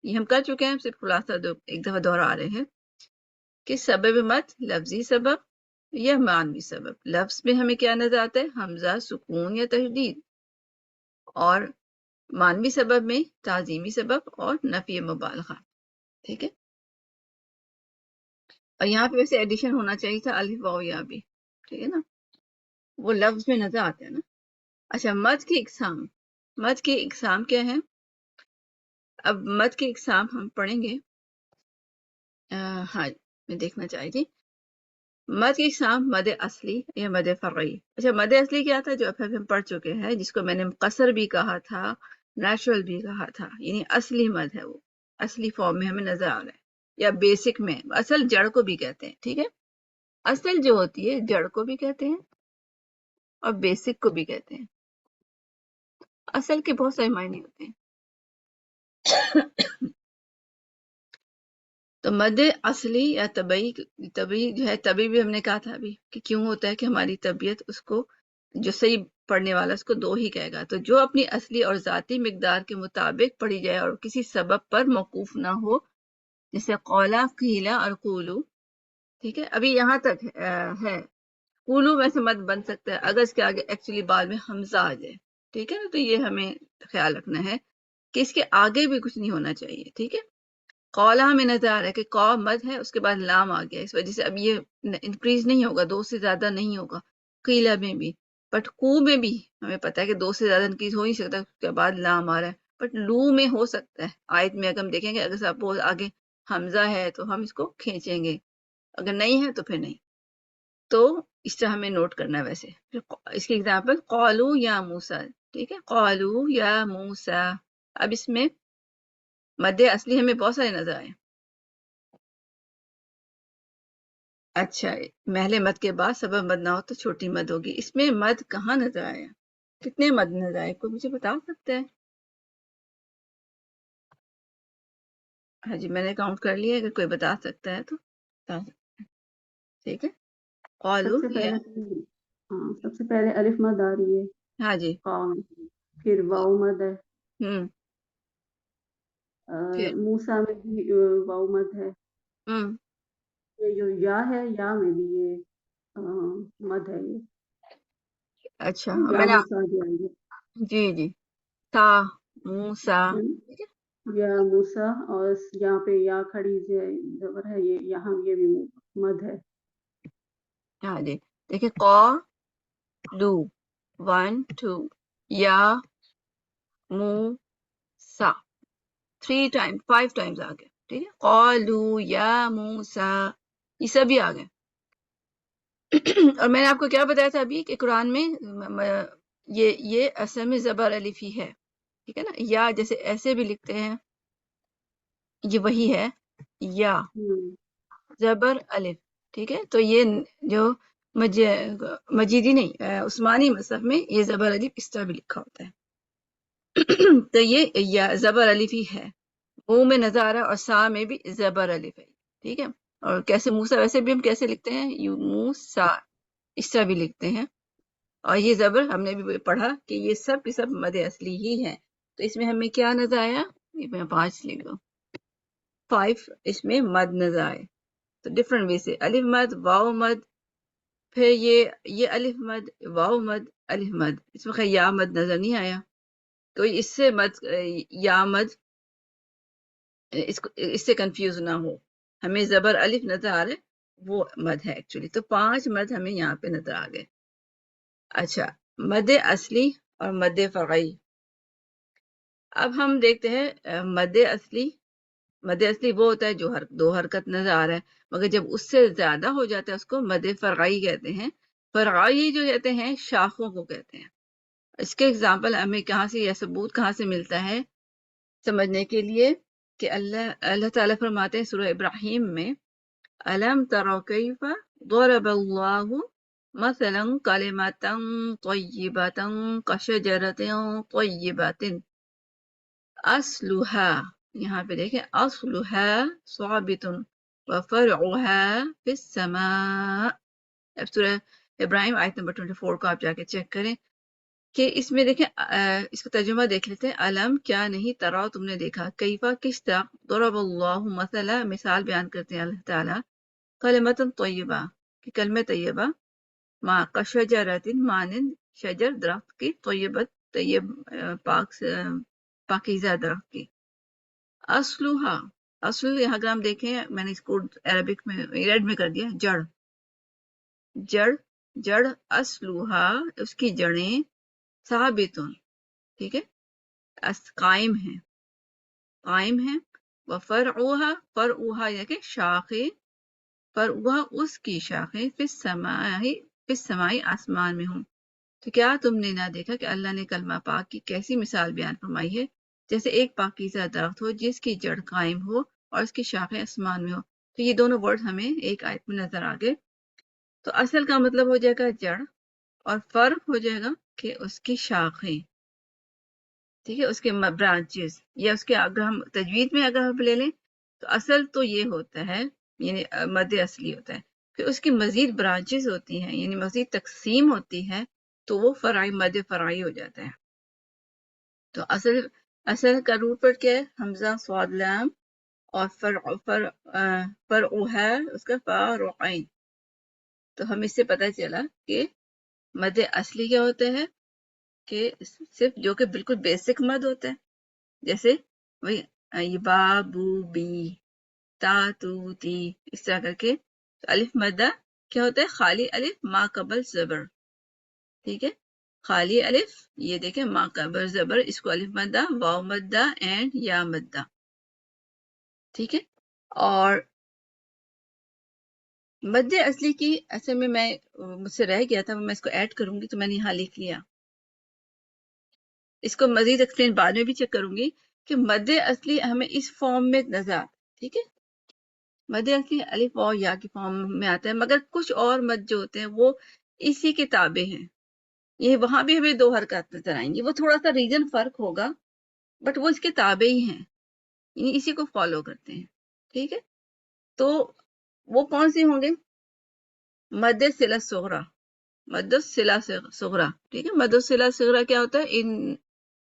یہ ہم کر چکے ہیں، صرف خلاصہ ایک دفعہ دوہرا رہے ہیں کہ سبب مد لفظی سبب یا معنوی سبب. لفظ میں ہمیں کیا نظر آتا ہے؟ حمزہ، سکون یا تشدید، اور معنوی سبب میں تعظیمی سبب اور نفی مبالغہ. ٹھیک ہے، اور یہاں پہ ویسے ایڈیشن ہونا چاہیے تھا الف واو یا بھی. ٹھیک ہے نا، وہ لفظ میں نظر آتا ہے نا. اچھا، مد کی اقسام، مد کی اقسام کیا ہے؟ اب مد کی اقسام ہم پڑھیں گے. ہاں، میں دیکھنا چاہی تھی. مد کی اقسام مد اصلی یا مد فرعی. اچھا مد اصلی کیا تھا جو اب ہم پڑھ چکے ہیں، جس کو میں نے قصر بھی کہا تھا، نیچرل بھی کہا تھا، یعنی اصلی مد ہے، وہ اصلی فارم میں ہمیں نظر آ رہا ہے، یا بیسک میں. اصل جڑ کو بھی کہتے ہیں، ٹھیک ہے، اصل جو ہوتی ہے جڑ کو بھی کہتے ہیں اور بیسک کو بھی کہتے ہیں. اصل کے بہت سارے معنی ہوتے ہیں. تو مد اصلی یا طبی جو ہے، طبی بھی ہم نے کہا تھا ابھی کہ کیوں ہوتا ہے کہ ہماری طبیعت اس کو، جو صحیح پڑھنے والا اس کو دو ہی کہے گا. تو جو اپنی اصلی اور ذاتی مقدار کے مطابق پڑھی جائے اور کسی سبب پر موقوف نہ ہو، جیسے قولا، قیلا اور قولو. ٹھیک ہے، ابھی یہاں تک ہے. قولو میں سے مد بن سکتا ہے اگر اس کے آگے ایکچولی بعد میں حمزہ آ جائے. ٹھیک ہے نا، تو یہ ہمیں خیال رکھنا ہے کہ اس کے آگے بھی کچھ نہیں ہونا چاہیے. ٹھیک ہے، قولا ہمیں نظر آ رہا ہے کہ قو مد ہے، اس کے بعد لام آ گیا، اس وجہ سے اب یہ انکریز نہیں ہوگا، دو سے زیادہ نہیں ہوگا. قیلا میں بھی، بٹ کو میں بھی ہمیں پتا ہے کہ دو سے زیادہ انکریز ہو نہیں سکتا، اس کے بعد لام آ رہا ہے. بٹ لو میں ہو سکتا ہے. آیت میں اگر ہم دیکھیں گے، اگر سپوز آگے حمزہ ہے تو ہم اس کو کھینچیں گے، اگر نہیں ہے تو پھر نہیں. تو اس طرح ہمیں نوٹ کرنا ہے. ویسے اس کی ایگزامپل قالو یا موسیٰ. ٹھیک ہے، قالو یا موسیٰ. اب اس میں مد اصلی ہمیں بہت سارے نظر آئے. اچھا، محل مد کے بعد سبب مد نہ ہو تو چھوٹی مد ہوگی. اس میں مد کہاں نظر آیا؟ کتنے مد نظر آئے؟ کوئی مجھے بتا سکتا ہے؟ ہاں جی، میں نے کاؤنٹ کر لیا، اگر کوئی بتا سکتا ہے تو بتا سکتا ہے. ٹھیک ہے، قالو سب سے یا، پہلے ہاں، سب سے پہلے الف مد آ رہی ہے، ہاں جی، قام، پھر واؤ مد ہے، ہوں، پھر موسیٰ میں بھی واؤ مد ہے. ہوں، یہ جو یا ہے، یا میں بھی یہ مد ہے. یہ اچھا یا میں نے، موسیٰ جو آئے گی، جی جی، تا، موسا. یا موسیٰ، اور یہاں پہ یا کھڑی زبر ہے، یہ یہاں یہ بھی مد ہے. ہاں جی، دیکھیں قو لو، 1 2، یا مو سا، 3 ٹائم 5 ٹائمز آ گئے. ٹھیک ہے، قالو یا موسا، یہ سبھی آ گئے. اور میں نے آپ کو کیا بتایا تھا ابھی کہ قرآن میں یہ اصل میں زبر الف ہی ہے. ٹھیک ہے نا، یا جیسے ایسے بھی لکھتے ہیں، یہ وہی ہے، یا زبر الف. ٹھیک ہے، تو یہ جو مجیدی نہیں، عثمانی مصحف میں یہ زبر الف اس طرح بھی لکھا ہوتا ہے. تو یہ یا زبر الف ہی ہے، منہ میں نظر آ رہا ہے، اور سا میں بھی زبر الف ہے. ٹھیک ہے، اور کیسے موسا، ویسے بھی ہم کیسے لکھتے ہیں، یو موسا، اس طرح بھی لکھتے ہیں. اور یہ زبر ہم نے بھی پڑھا کہ یہ سب کی سب مد اصلی ہی ہے. تو اس میں ہمیں کیا نظر آیا، یہ میں 5 لکھ دوں، 5 اس میں مد نظر آئے. تو ڈفرنٹ وے سے الف مد، واؤ مد، پھر یہ الف مد، واؤ مد، الف مد. اس میں خیر یا مد نظر نہیں آیا، کوئی اس سے مد، یا مد اس سے کنفیوز نہ ہو. ہمیں زبر الف نظر آ رہا ہے، وہ مد ہے ایکچولی. تو 5 مد ہمیں یہاں پہ نظر آ گئے. اچھا، مد اصلی اور مد فرعی. اب ہم دیکھتے ہیں مد اصلی. مد اصلی وہ ہوتا ہے جو دو حرکت نظر آ رہا ہے، مگر جب اس سے زیادہ ہو جاتا ہے اس کو مد فرعی کہتے ہیں. فرعی جو کہتے ہیں شاخوں کو کہتے ہیں. اس کے اگزامپل ہمیں کہاں سے یا ثبوت کہاں سے ملتا ہے سمجھنے کے لیے کہ اللہ تعالیٰ فرماتے ہیں سورہ ابراہیم میں، أَلَمْ تَرَوْا كَيْفَ ضَرَبَ اللَّهُ مَثَلًا كَلِمَةً طَيِّبَةً كَشَجَرَةٍ طَيِّبَةٍ أَصْلُهَا، یہاں پہ دیکھیں أَصْلُهَا ثَابِتٌ وَفَرْعُهَا فِي السَّمَاءِ. اب سورہ ابراہیم آیت نمبر 24 کو آپ جا کے چیک کریں کہ اس میں دیکھیں، اس کا ترجمہ دیکھ لیتے ہیں. علم کیا نہیں، ترا تم نے دیکھا، کیفا کس طرح، ضرب اللہ مثلا مثال بیان کرتے ہیں اللہ تعالیٰ، کلمۃ طیبہ کہ کلمہ طیبہ، ما کشجرۃ مانند شجر درخت کی، طیبت طیب پاکیزہ درخت کی. اصلها، اصل یہاں اگر ہم دیکھیں، میں نے اس کو عربک میں ریڈ میں کر دیا، جڑ، جڑ، جڑ، اصلها اس کی جڑیں، ثابتن، ٹھیک ہے، قائم ہے، قائم ہے. وفرعوها، فرعوها یعنی کہ شاخ پر وہ اس کی شاخیں فی السمائی آسمان میں ہوں. تو کیا تم نے نہ دیکھا کہ اللہ نے کلمہ پاک کی کیسی مثال بیان فرمائی ہے، جیسے ایک پاکیزہ درخت ہو جس کی جڑ قائم ہو اور اس کی شاخیں آسمان میں ہو. تو یہ دونوں ورڈ ہمیں ایک آیت میں نظر آ گئے. تو اصل کا مطلب ہو جائے گا جڑ، اور فرق ہو جائے گا کہ اس کی شاخیں، ٹھیک ہے، اس کے برانچز، یا اس کے اگر ہم تجوید میں اگر ہم لے لیں تو اصل تو یہ ہوتا ہے، یعنی مد اصلی ہوتا ہے، پھر اس کی مزید برانچز ہوتی ہیں، یعنی مزید تقسیم ہوتی ہے، تو وہ فرعی مد فرعی ہو جاتا ہے. تو اصل کا روٹ پر کیا ہے؟ حمزہ صاد لام، اور فرع ہے اس کا فرعین. تو ہم اس سے پتہ چلا کہ مد اصلی کیا ہوتا ہے کہ صرف جو کہ بالکل بیسک مد ہوتا ہے، جیسے وہی با بو بی تا تو تی، اس طرح کر کے. الف مدہ کیا ہوتا ہے؟ خالی الف ما قبل زبر، ٹھیک ہے، خالی الف، یہ دیکھیں ما قبل زبر، اس کو الف مدہ، واو مدہ اینڈ یا مدہ، ٹھیک ہے. اور مد اصلی کی اصل میں مجھ سے رہ گیا تھا، میں اس کو ایڈ کروں گی، تو میں نے یہاں لکھ لیا. اس کو مزید ایکسپلین بعد میں بھی چیک کروں گی کہ مد اصلی ہمیں اس فارم میں نظر آتا ہے، ٹھیک ہے، مد اصلی الف واو یا کی فارم میں آتا ہے، مگر کچھ اور مد جو ہوتے ہیں وہ اسی کے تابع ہیں. یہ وہاں بھی ہمیں 2 حرکات نظر آئیں گی، وہ تھوڑا سا ریجن فرق ہوگا، بٹ وہ اس کے تابع ہی ہیں، یعنی اسی کو فالو کرتے ہیں، ٹھیک ہے. تو وہ کون سے ہوں گے؟ مد صلہ صغرا، مد صلہ صغرا، ٹھیک ہے. مد صلہ صغرا کیا ہوتا ہے؟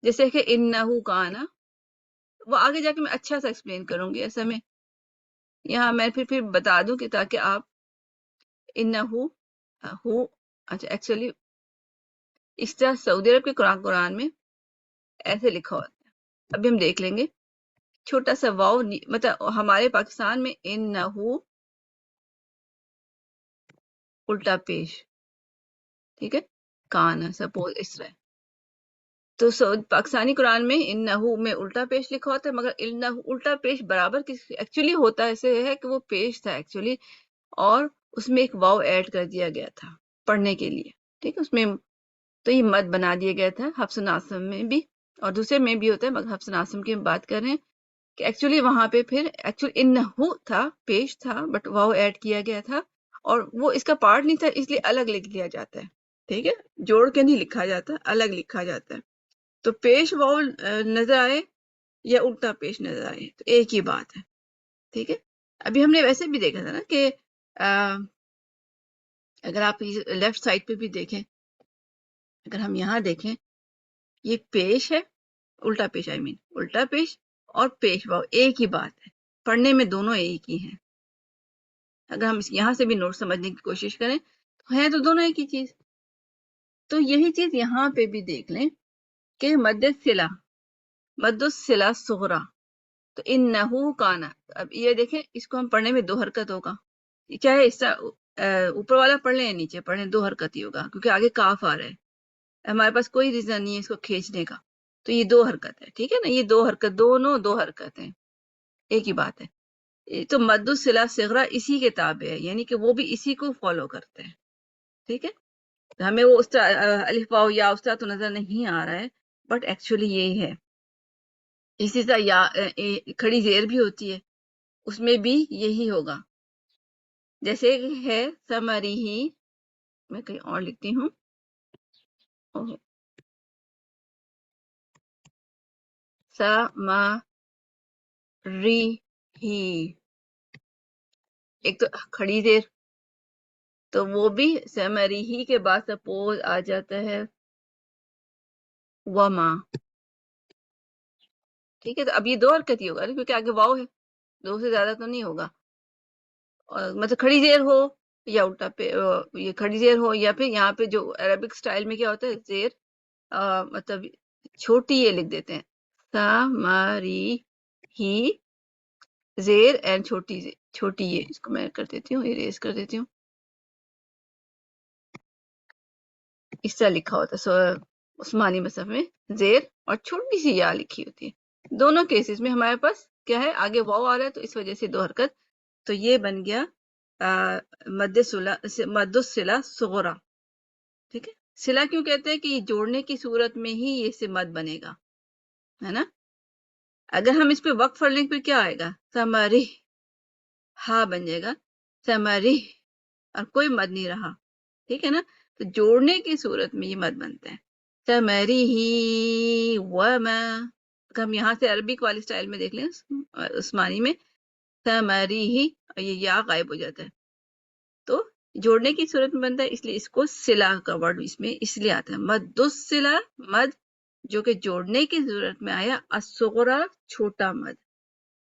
جیسے کہ انہو کانا، وہ آگے جا کے میں اچھا سا ایکسپلین کروں گی. ایسا میں یہاں میں پھر بتا دوں کہ تاکہ آپ انہو ہو، اچھا ایکچولی اس طرح سعودی عرب کے قرآن میں ایسے لکھا ہوتا ہے. ابھی ہم دیکھ لیں گے. چھوٹا سا واو، مطلب ہمارے پاکستان میں انہو الٹا پیش، ٹھیک ہے، کانا سپوز اس طرح. تو پاکستانی قرآن میں انہو میں الٹا پیش لکھا ہوتا ہے، مگر انہو الٹا پیش برابر ایکچولی ہوتا ایسے ہے کہ وہ پیش تھا ایکچولی، اور اس میں ایک واو ایڈ کر دیا گیا تھا پڑھنے کے لیے، ٹھیک ہے. اس میں تو یہ مد بنا دیا گیا تھا. حفص عاصم میں بھی اور دوسرے میں بھی ہوتا ہے، مگر حفص عاصم کی ہم بات کر رہے ہیں کہ ایکچولی وہاں پہ پھر ایکچولی انہو تھا، پیش تھا، بٹ واو ایڈ کیا گیا تھا، اور وہ اس کا پارٹ نہیں تھا، اس لیے الگ لکھ لیا جاتا ہے، ٹھیک ہے، جوڑ کے نہیں لکھا جاتا، الگ لکھا جاتا ہے. تو پیش واو نظر آئے یا الٹا پیش نظر آئے تو ایک ہی بات ہے، ٹھیک ہے. ابھی ہم نے ویسے بھی دیکھا تھا نا کہ اگر آپ لیفٹ سائڈ پہ بھی دیکھیں، اگر ہم یہاں دیکھیں، یہ پیش ہے، الٹا پیش الٹا پیش اور پیش واو ایک ہی بات ہے، پڑھنے میں دونوں ایک ہی ہیں. اگر ہم یہاں سے بھی نوٹ سمجھنے کی کوشش کریں تو ہے تو دونوں ایک ہی چیز. تو یہی چیز یہاں پہ بھی دیکھ لیں کہ مد الصلہ صغرا، تو انہو کانا. اب یہ دیکھیں، اس کو ہم پڑھنے میں 2 حرکت ہوگا، چاہے اس طرح اوپر والا پڑھ لیں یا نیچے پڑھ لیں، 2 حرکت ہی ہوگا، کیونکہ آگے کاف آ رہا ہے، ہمارے پاس کوئی ریزن نہیں ہے اس کو کھینچنے کا. تو یہ 2 حرکت ہے، ٹھیک ہے نا، یہ 2 حرکت، دونوں 2 حرکت ہیں، ایک ہی بات ہے. تو مد الصلہ صغرا اسی کے تابع ہے، یعنی کہ وہ بھی اسی کو فالو کرتے ہیں، ٹھیک ہے. ہمیں وہ اس طرح الف واو یا اس طرح تو نظر نہیں آ رہا ہے، بٹ ایکچولی یہی ہے. اسی طرح یا کھڑی زیر بھی ہوتی ہے، اس میں بھی یہی ہوگا. جیسے ہے سمری ہی، میں کہیں اور لکھتی ہوں، سمری ہی، ایک تو کھڑی زیر، تو وہ بھی سمری ہی کے بعد سپوز آ جاتا ہے وما، ٹھیک ہے. تو اب یہ 2 حرکت ہی ہوگا کیونکہ آگے واو ہے، 2 سے زیادہ تو نہیں ہوگا. مطلب کھڑی زیر ہو یا الٹا پہ یہ کھڑی زیر ہو، یا پھر یہاں پہ جو عربک سٹائل میں کیا ہوتا ہے، زیر مطلب چھوٹی یہ لکھ دیتے ہیں، سمری ہی، زیر اینڈ چھوٹی یہ، اس کو میں کر دیتی ہوں، اریز کر دیتی ہوں، اس طرح لکھا ہوتا ہے عثمانی مصحف میں، زیر اور چھوٹی سی یا لکھی ہوتی ہے. دونوں کیسز میں ہمارے پاس کیا ہے، آگے واو آ رہا ہے تو اس وجہ سے 2 حرکت. تو یہ بن گیا مد الصلہ صغرا. ٹھیک ہے, صلہ کیوں کہتے ہیں کہ یہ جوڑنے کی صورت میں ہی یہ سے مد بنے گا, ہے نا. اگر ہم اس پہ وقف پڑھ لیں پھر کیا آئے گا, سمری, ہا بن جائے گا سمری, اور کوئی مد نہیں رہا. ٹھیک ہے نا. تو جوڑنے کی صورت میں یہ مد بنتا ہے سمری ہی وما. ہم یہاں سے عربک والی سٹائل میں دیکھ لیں, عثمانی میں سمری ہی, اور یہ یا غائب ہو جاتا ہے. تو جوڑنے کی صورت میں بنتا ہے, اس لیے اس کو صلہ کا ورڈ اس میں اس لیے آتا ہے. مد الصلہ, مد جو کہ جوڑنے کی صورت میں آیا. الصغرا, چھوٹا مد.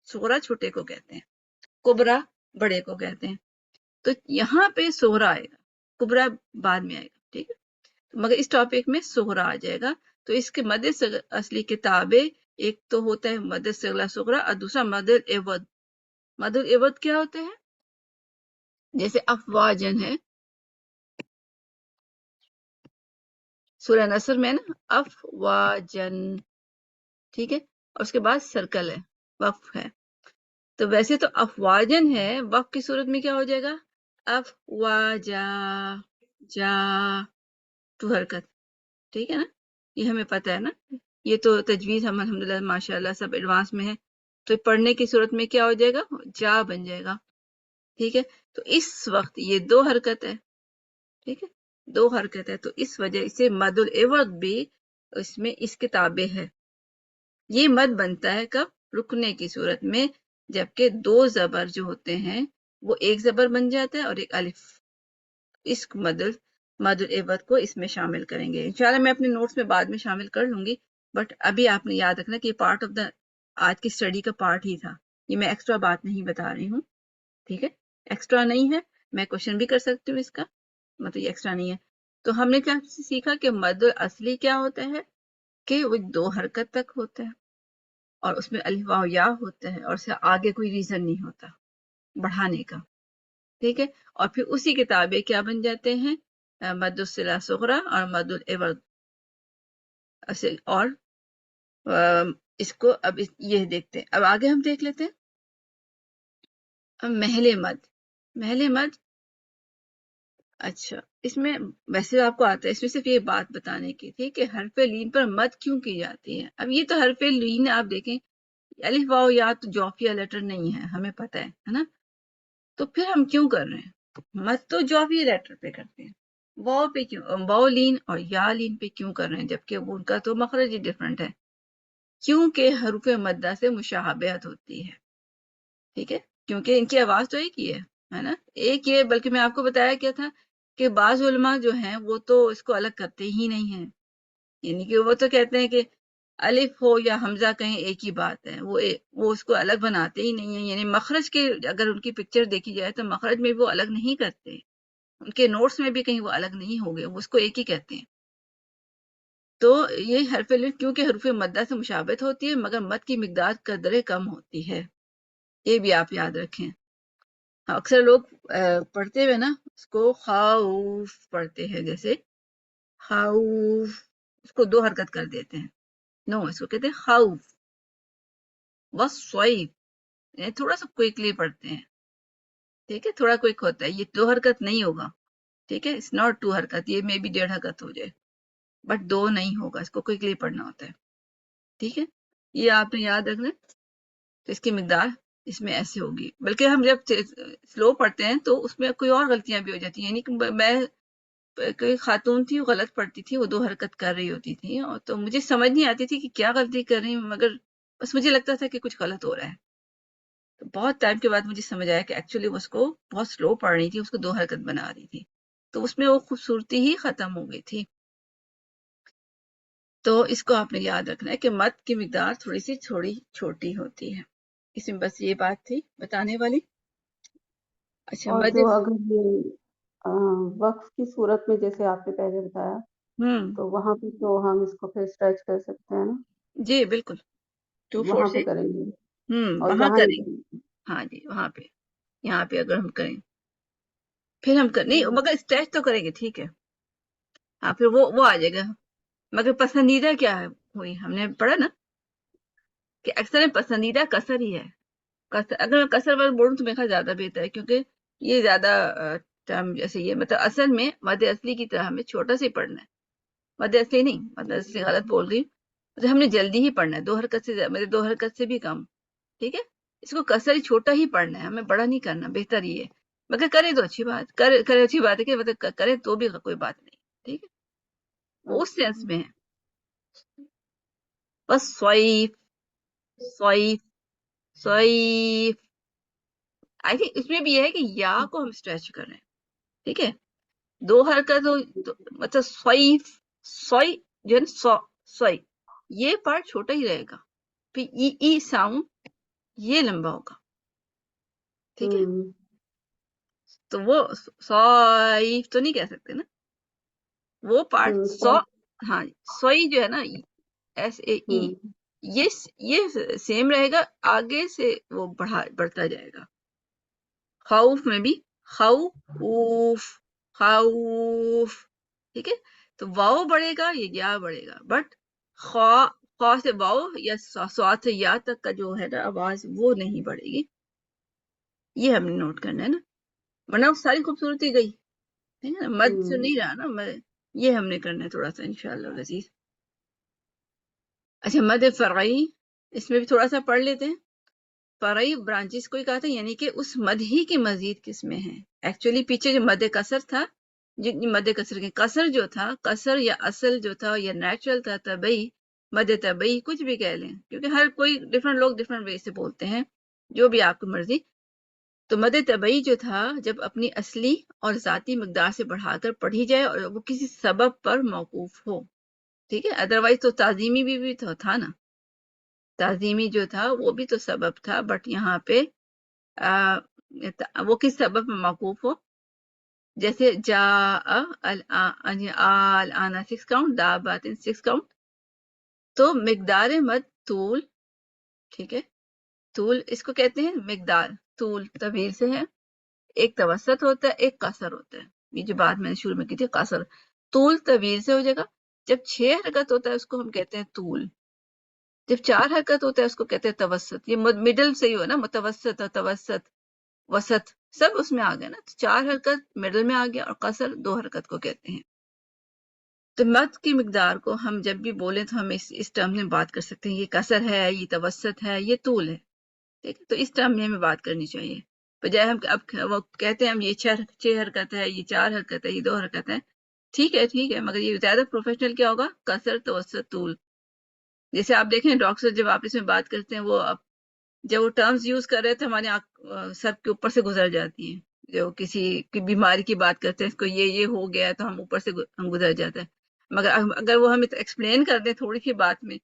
صغرا چھوٹے کو کہتے ہیں, کبرا بڑے کو کہتے ہیں. تو یہاں پہ صغرا آئے گا, کبرا بعد میں آئے گا. ٹھیک ہے, مگر اس ٹاپک میں صغرا آ جائے گا. تو اس کے مد اصلی کتابیں ایک تو ہوتا ہے مد صغرا صغرا, اور دوسرا مد العوض. مد العوض کیا ہوتے ہیں, جیسے افواجن ہے سورہ نصر میں نا, افواجن. ٹھیک ہے, اور اس کے بعد سرکل ہے, وقف ہے. تو ویسے تو افواجن ہے, وقف کی صورت میں کیا ہو جائے گا, افواجا, جا, تو حرکت. ٹھیک ہے نا, یہ ہمیں پتہ ہے نا. یہ تو تجویز ہم الحمدللہ ماشاءاللہ سب ایڈوانس میں ہے. تو پڑھنے کی صورت میں کیا ہو جائے گا, جا بن جائے گا. ٹھیک ہے, تو اس وقت یہ دو حرکت ہے. ٹھیک ہے, دو حرکت ہے, تو اس وجہ سے مد العوض بھی اس میں اس کتابیں ہے. یہ مد بنتا ہے کب, رکنے کی صورت میں, جبکہ دو زبر جو ہوتے ہیں وہ ایک زبر بن جاتا ہے اور ایک الف. اس مد العوض کو اس میں شامل کریں گے انشاءاللہ. میں اپنے نوٹس میں بعد میں شامل کر لوں گی, بٹ ابھی آپ نے یاد رکھنا کہ یہ پارٹ آف دا آج کی اسٹڈی کا پارٹ ہی تھا. یہ میں ایکسٹرا بات نہیں بتا رہی ہوں. ٹھیک ہے, ایکسٹرا نہیں ہے, میں کوشچن بھی کر سکتی ہوں اس کا, مطلب یہ ایکسٹرا نہیں ہے. تو ہم نے کیا سیکھا کہ مد اصلی کیا ہوتا ہے, کہ وہ دو حرکت تک ہوتا ہے, اور اس میں الف واو یا ہوتا ہے, اور اس سے آگے کوئی ریزن نہیں ہوتا بڑھانے کا. ٹھیک ہے, اور پھر اسی کتابیں کیا بن جاتے ہیں, مد الصلہ صغرا اور مد العوض. اور اس کو اب یہ دیکھتے ہیں. اب آگے ہم دیکھ لیتے ہیں محل مد. محل مد, اچھا اس میں ویسے آپ کو آتا ہے, اس میں صرف یہ بات بتانے کی تھی کہ حرف لین پر مد کیوں کی جاتی ہے. اب یہ تو حرف لین آپ دیکھیں, الف واو یا تو جوفیہ لیٹر نہیں ہے, ہمیں پتہ ہے نا. تو پھر ہم کیوں کر رہے ہیں, مد تو جوفیہ لیٹر پہ کرتے ہیں, واو پہ کیوں, واو لین اور یا لین پہ کیوں کر رہے ہیں, جبکہ ان کا تو مخرج ہی ڈفرنٹ ہے. کیونکہ حروف مدہ سے مشابہت ہوتی ہے. ٹھیک ہے, کیونکہ ان کی آواز تو ایک ہی ہے نا, ایک ہی ہے. بلکہ میں آپ کو بتایا کیا تھا کہ بعض علماء جو ہیں وہ تو اس کو الگ کرتے ہی نہیں ہیں. یعنی کہ وہ تو کہتے ہیں کہ الف ہو یا حمزہ کہیں ایک ہی بات ہے, وہ اس کو الگ بناتے ہی نہیں ہیں. یعنی مخرج کے اگر ان کی پکچر دیکھی جائے تو مخرج میں وہ الگ نہیں کرتے, ان کے نوٹس میں بھی کہیں وہ الگ نہیں ہو گئے, وہ اس کو ایک ہی کہتے ہیں. تو یہ حرف کیونکہ حروف مدہ سے مشابہت ہوتی ہے, مگر مد کی مقدار قدرے کم ہوتی ہے, یہ بھی آپ یاد رکھیں. اکثر لوگ پڑھتے ہوئے نا اس کو خوف پڑھتے ہیں, جیسے خوف, اس کو دو حرکت کر دیتے ہیں. نو, اس کو کہتے ہیں خوف. والصیف, تھوڑا سا کوئکلی پڑھتے ہیں. ٹھیک ہے, تھوڑا کوئک ہوتا ہے, یہ دو حرکت نہیں ہوگا. ٹھیک ہے, اٹس ناٹ ٹو حرکت, یہ میں بھی 1.5 حرکت ہو جائے, بٹ دو نہیں ہوگا, اس کو کوئکلی پڑھنا ہوتا ہے. ٹھیک ہے, یہ آپ نے یاد رکھنا. تو اس کی مقدار اس میں ایسے ہوگی. بلکہ ہم جب سلو پڑھتے ہیں تو اس میں کوئی اور غلطیاں بھی ہو جاتی ہیں. یعنی کہ میں کوئی خاتون تھی, وہ غلط پڑھتی تھی, وہ دو حرکت کر رہی ہوتی تھی, اور تو مجھے سمجھ نہیں آتی تھی کہ کیا غلطی کر رہی ہوں, مگر بس مجھے لگتا تھا کہ کچھ غلط ہو رہا ہے. تو بہت ٹائم کے بعد مجھے سمجھ آیا کہ ایکچولی وہ اس کو بہت سلو پڑھ رہی تھی, اس کو دو حرکت بنا رہی تھی, تو اس میں وہ خوبصورتی ہی ختم ہو گئی تھی. تو اس کو آپ نے یاد رکھنا ہے کہ مد کی مقدار تھوڑی چھوٹی ہوتی ہے. اس میں بس یہ بات تھی بتانے والی. اچھا, اور مد جو اگر یہ وقف کی صورت میں جیسے آپ نے پہلے بتایا, تو وہاں پہ تو ہم اس کو پھر اسٹریچ کر سکتے ہیں نا, جی بالکل 2 4 وہاں پہ سے کریں گے. اور وہاں جہاں کریں. ہاں جی, وہاں پہ, یہاں پہ اگر ہم کریں پھر ہم نہیں, مگر اسٹریچ تو کریں گے. ٹھیک ہے, ہاں پھر وہ آ جائے گا. مگر پسندیدہ کیا ہے ہوئی, ہم نے پڑھا نا کہ اکثر پسندیدہ کسر ہی ہے. اگر میں کسر والے بولوں تو میرے خیال زیادہ بہتر ہے, کیونکہ یہ زیادہ ٹرم جیسے یہ مطلب اصل میں مد اصلی کی طرح ہمیں چھوٹا سے پڑھنا ہے. مد اصلی نہیں، مد اصلی غلط بول رہی ہوں. مطلب ہم نے جلدی ہی پڑھنا ہے، 2 حرکت سے مطلب 2 حرکت سے بھی کم. ٹھیک ہے، اس کو کثر چھوٹا ہی پڑھنا ہے، ہمیں بڑا نہیں کرنا. بہتر یہ ہے، مگر کرے تو اچھی بات، کرے اچھی بات ہے کہ مطلب کرے تو بھی کوئی بات نہیں. ٹھیک ہے، وہ اس سینس میں ہے. بس سوئیف سوئیف سوئیف. آئی تھنک اس میں بھی یہ ہے کہ یا کو ہم اسٹریچ کر رہے ہیں. ٹھیک ہے، 2 حرکت ہو تو مطلب سوئیف، سوئی جو ہے نا سوئی، یہ پارٹ چھوٹا ہی رہے گا. پھر ای ساؤنڈ یہ لمبا ہوگا. ٹھیک ہے، تو وہ سوئیف تو نہیں کہہ سکتے نا، وہ پارٹ ہاں سوئی جو ہے نا ایس اے ای، یہ سیم رہے گا، آگے سے وہ بڑھتا جائے گا. خوف میں بھی خوف خوف. ٹھیک ہے، تو واؤ بڑھے گا یا یا بڑھے گا، بٹ خوا سے واؤ یا سواد سے یا تک کا جو ہے نا آواز وہ نہیں بڑھے گی. یہ ہم نے نوٹ کرنا ہے نا، ورنہ ساری خوبصورتی گئی. ٹھیک ہے نا، مد جو نہیں رہا نا، یہ ہم نے کرنا ہے تھوڑا سا انشاءاللہ العزیز. اچھا، مد فرعی، اس میں بھی تھوڑا سا پڑھ لیتے ہیں. فرعی برانچز کو ہی کہا تھا، یعنی کہ اس مد ہی کی مزید قسمیں ہیں. ایکچولی پیچھے جو مد کثر تھا، جتنی مد کثر کی کثر جو تھا، کثر یا اصل جو تھا یا نیچرل تھا، طبعی، مد طبعی کچھ بھی کہہ لیں، کیونکہ ہر کوئی ڈفرنٹ لوگ ڈفرنٹ وے سے بولتے ہیں، جو بھی آپ کی مرضی. تو مد طبعی جو تھا جب اپنی اصلی اور ذاتی مقدار سے بڑھا کر پڑھی جائے اور وہ کسی سبب پر موقوف ہو. ٹھیک ہے، ادروائز تو تعظیمی بھی تو تھا نا، تعظیمی جو تھا وہ بھی تو سبب تھا، بٹ یہاں پہ وہ کس سبب میں موقوف ہو. جیسے جا آنا 6 کاؤنٹ، دا بات 6 کاؤنٹ. تو مقدار مد طول. ٹھیک ہے، طول اس کو کہتے ہیں مقدار. طول طویل سے ہے، ایک توسط ہوتا ہے، ایک قصر ہوتا ہے. یہ جو بات میں نے شروع میں کی تھی قصر. طول طویل سے ہو جائے گا. جب 6 حرکت ہوتا ہے اس کو ہم کہتے ہیں طول. جب 4 حرکت ہوتا ہے اس کو کہتے ہیں توسط. یہ مڈل سے ہی ہو نا، متوسط اور توسط وسط سب اس میں آ گیا نا. 4 حرکت مڈل میں آ گیا، اور قصر 2 حرکت کو کہتے ہیں. تو مد کی مقدار کو ہم جب بھی بولیں تو ہم اس ٹرم میں بات کر سکتے ہیں، یہ قصر ہے، یہ توسط ہے، یہ طول ہے. ٹھیک ہے، تو اس ٹرم میں ہمیں بات کرنی چاہیے، بجائے ہم اب وہ کہتے ہیں ہم یہ 6 حرکت ہے، یہ 4 حرکت ہے، یہ 2 حرکت ہے. ٹھیک ہے، مگر یہ زیادہ پروفیشنل کیا ہوگا، قصر توسط طول. جیسے آپ دیکھیں ڈاکٹر جب آپ اس میں بات کرتے ہیں، وہ جب وہ ٹرمز یوز کر رہے تھے ہمارے سر کے اوپر سے گزر جاتی ہیں. جو کسی کی بیماری کی بات کرتے ہیں، اس کو یہ ہو گیا تو ہم اوپر سے ہم گزر جاتا ہے. مگر اگر وہ ہمیں ایکسپلین کر دیں تھوڑی سی بات میں،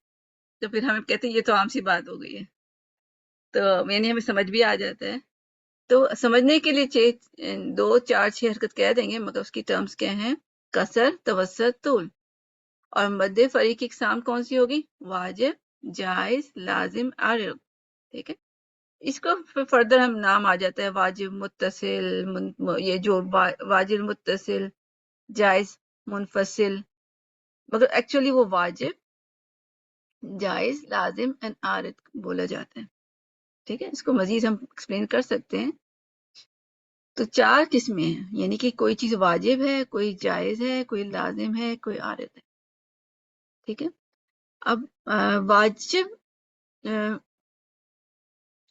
تو پھر ہمیں کہتے ہیں یہ تو عام سی بات ہو گئی ہے، تو یعنی ہمیں سمجھ بھی آ جاتا ہے. تو سمجھنے کے لیے 2 4 6 حرکت کہہ دیں گے، مگر اس کی ٹرمز کیا ہیں، قصر توسط طول. اور مد فرعی کی اقسام کون سی ہوگی، واجب، جائز، لازم، عارض. ٹھیک ہے، اس کو فردر ہم نام آ جاتا ہے واجب، متصل، یہ جو واجب متصل، جائز منفصل. مگر ایکچولی وہ واجب، جائز، لازم اینڈ عارض بولا جاتا ہے. ٹھیک ہے، اس کو مزید ہم ایکسپلین کر سکتے ہیں. تو 4 قسمیں ہیں، یعنی کہ کوئی چیز واجب ہے، کوئی جائز ہے، کوئی لازم ہے، کوئی عارض ہے. ٹھیک ہے، اب واجب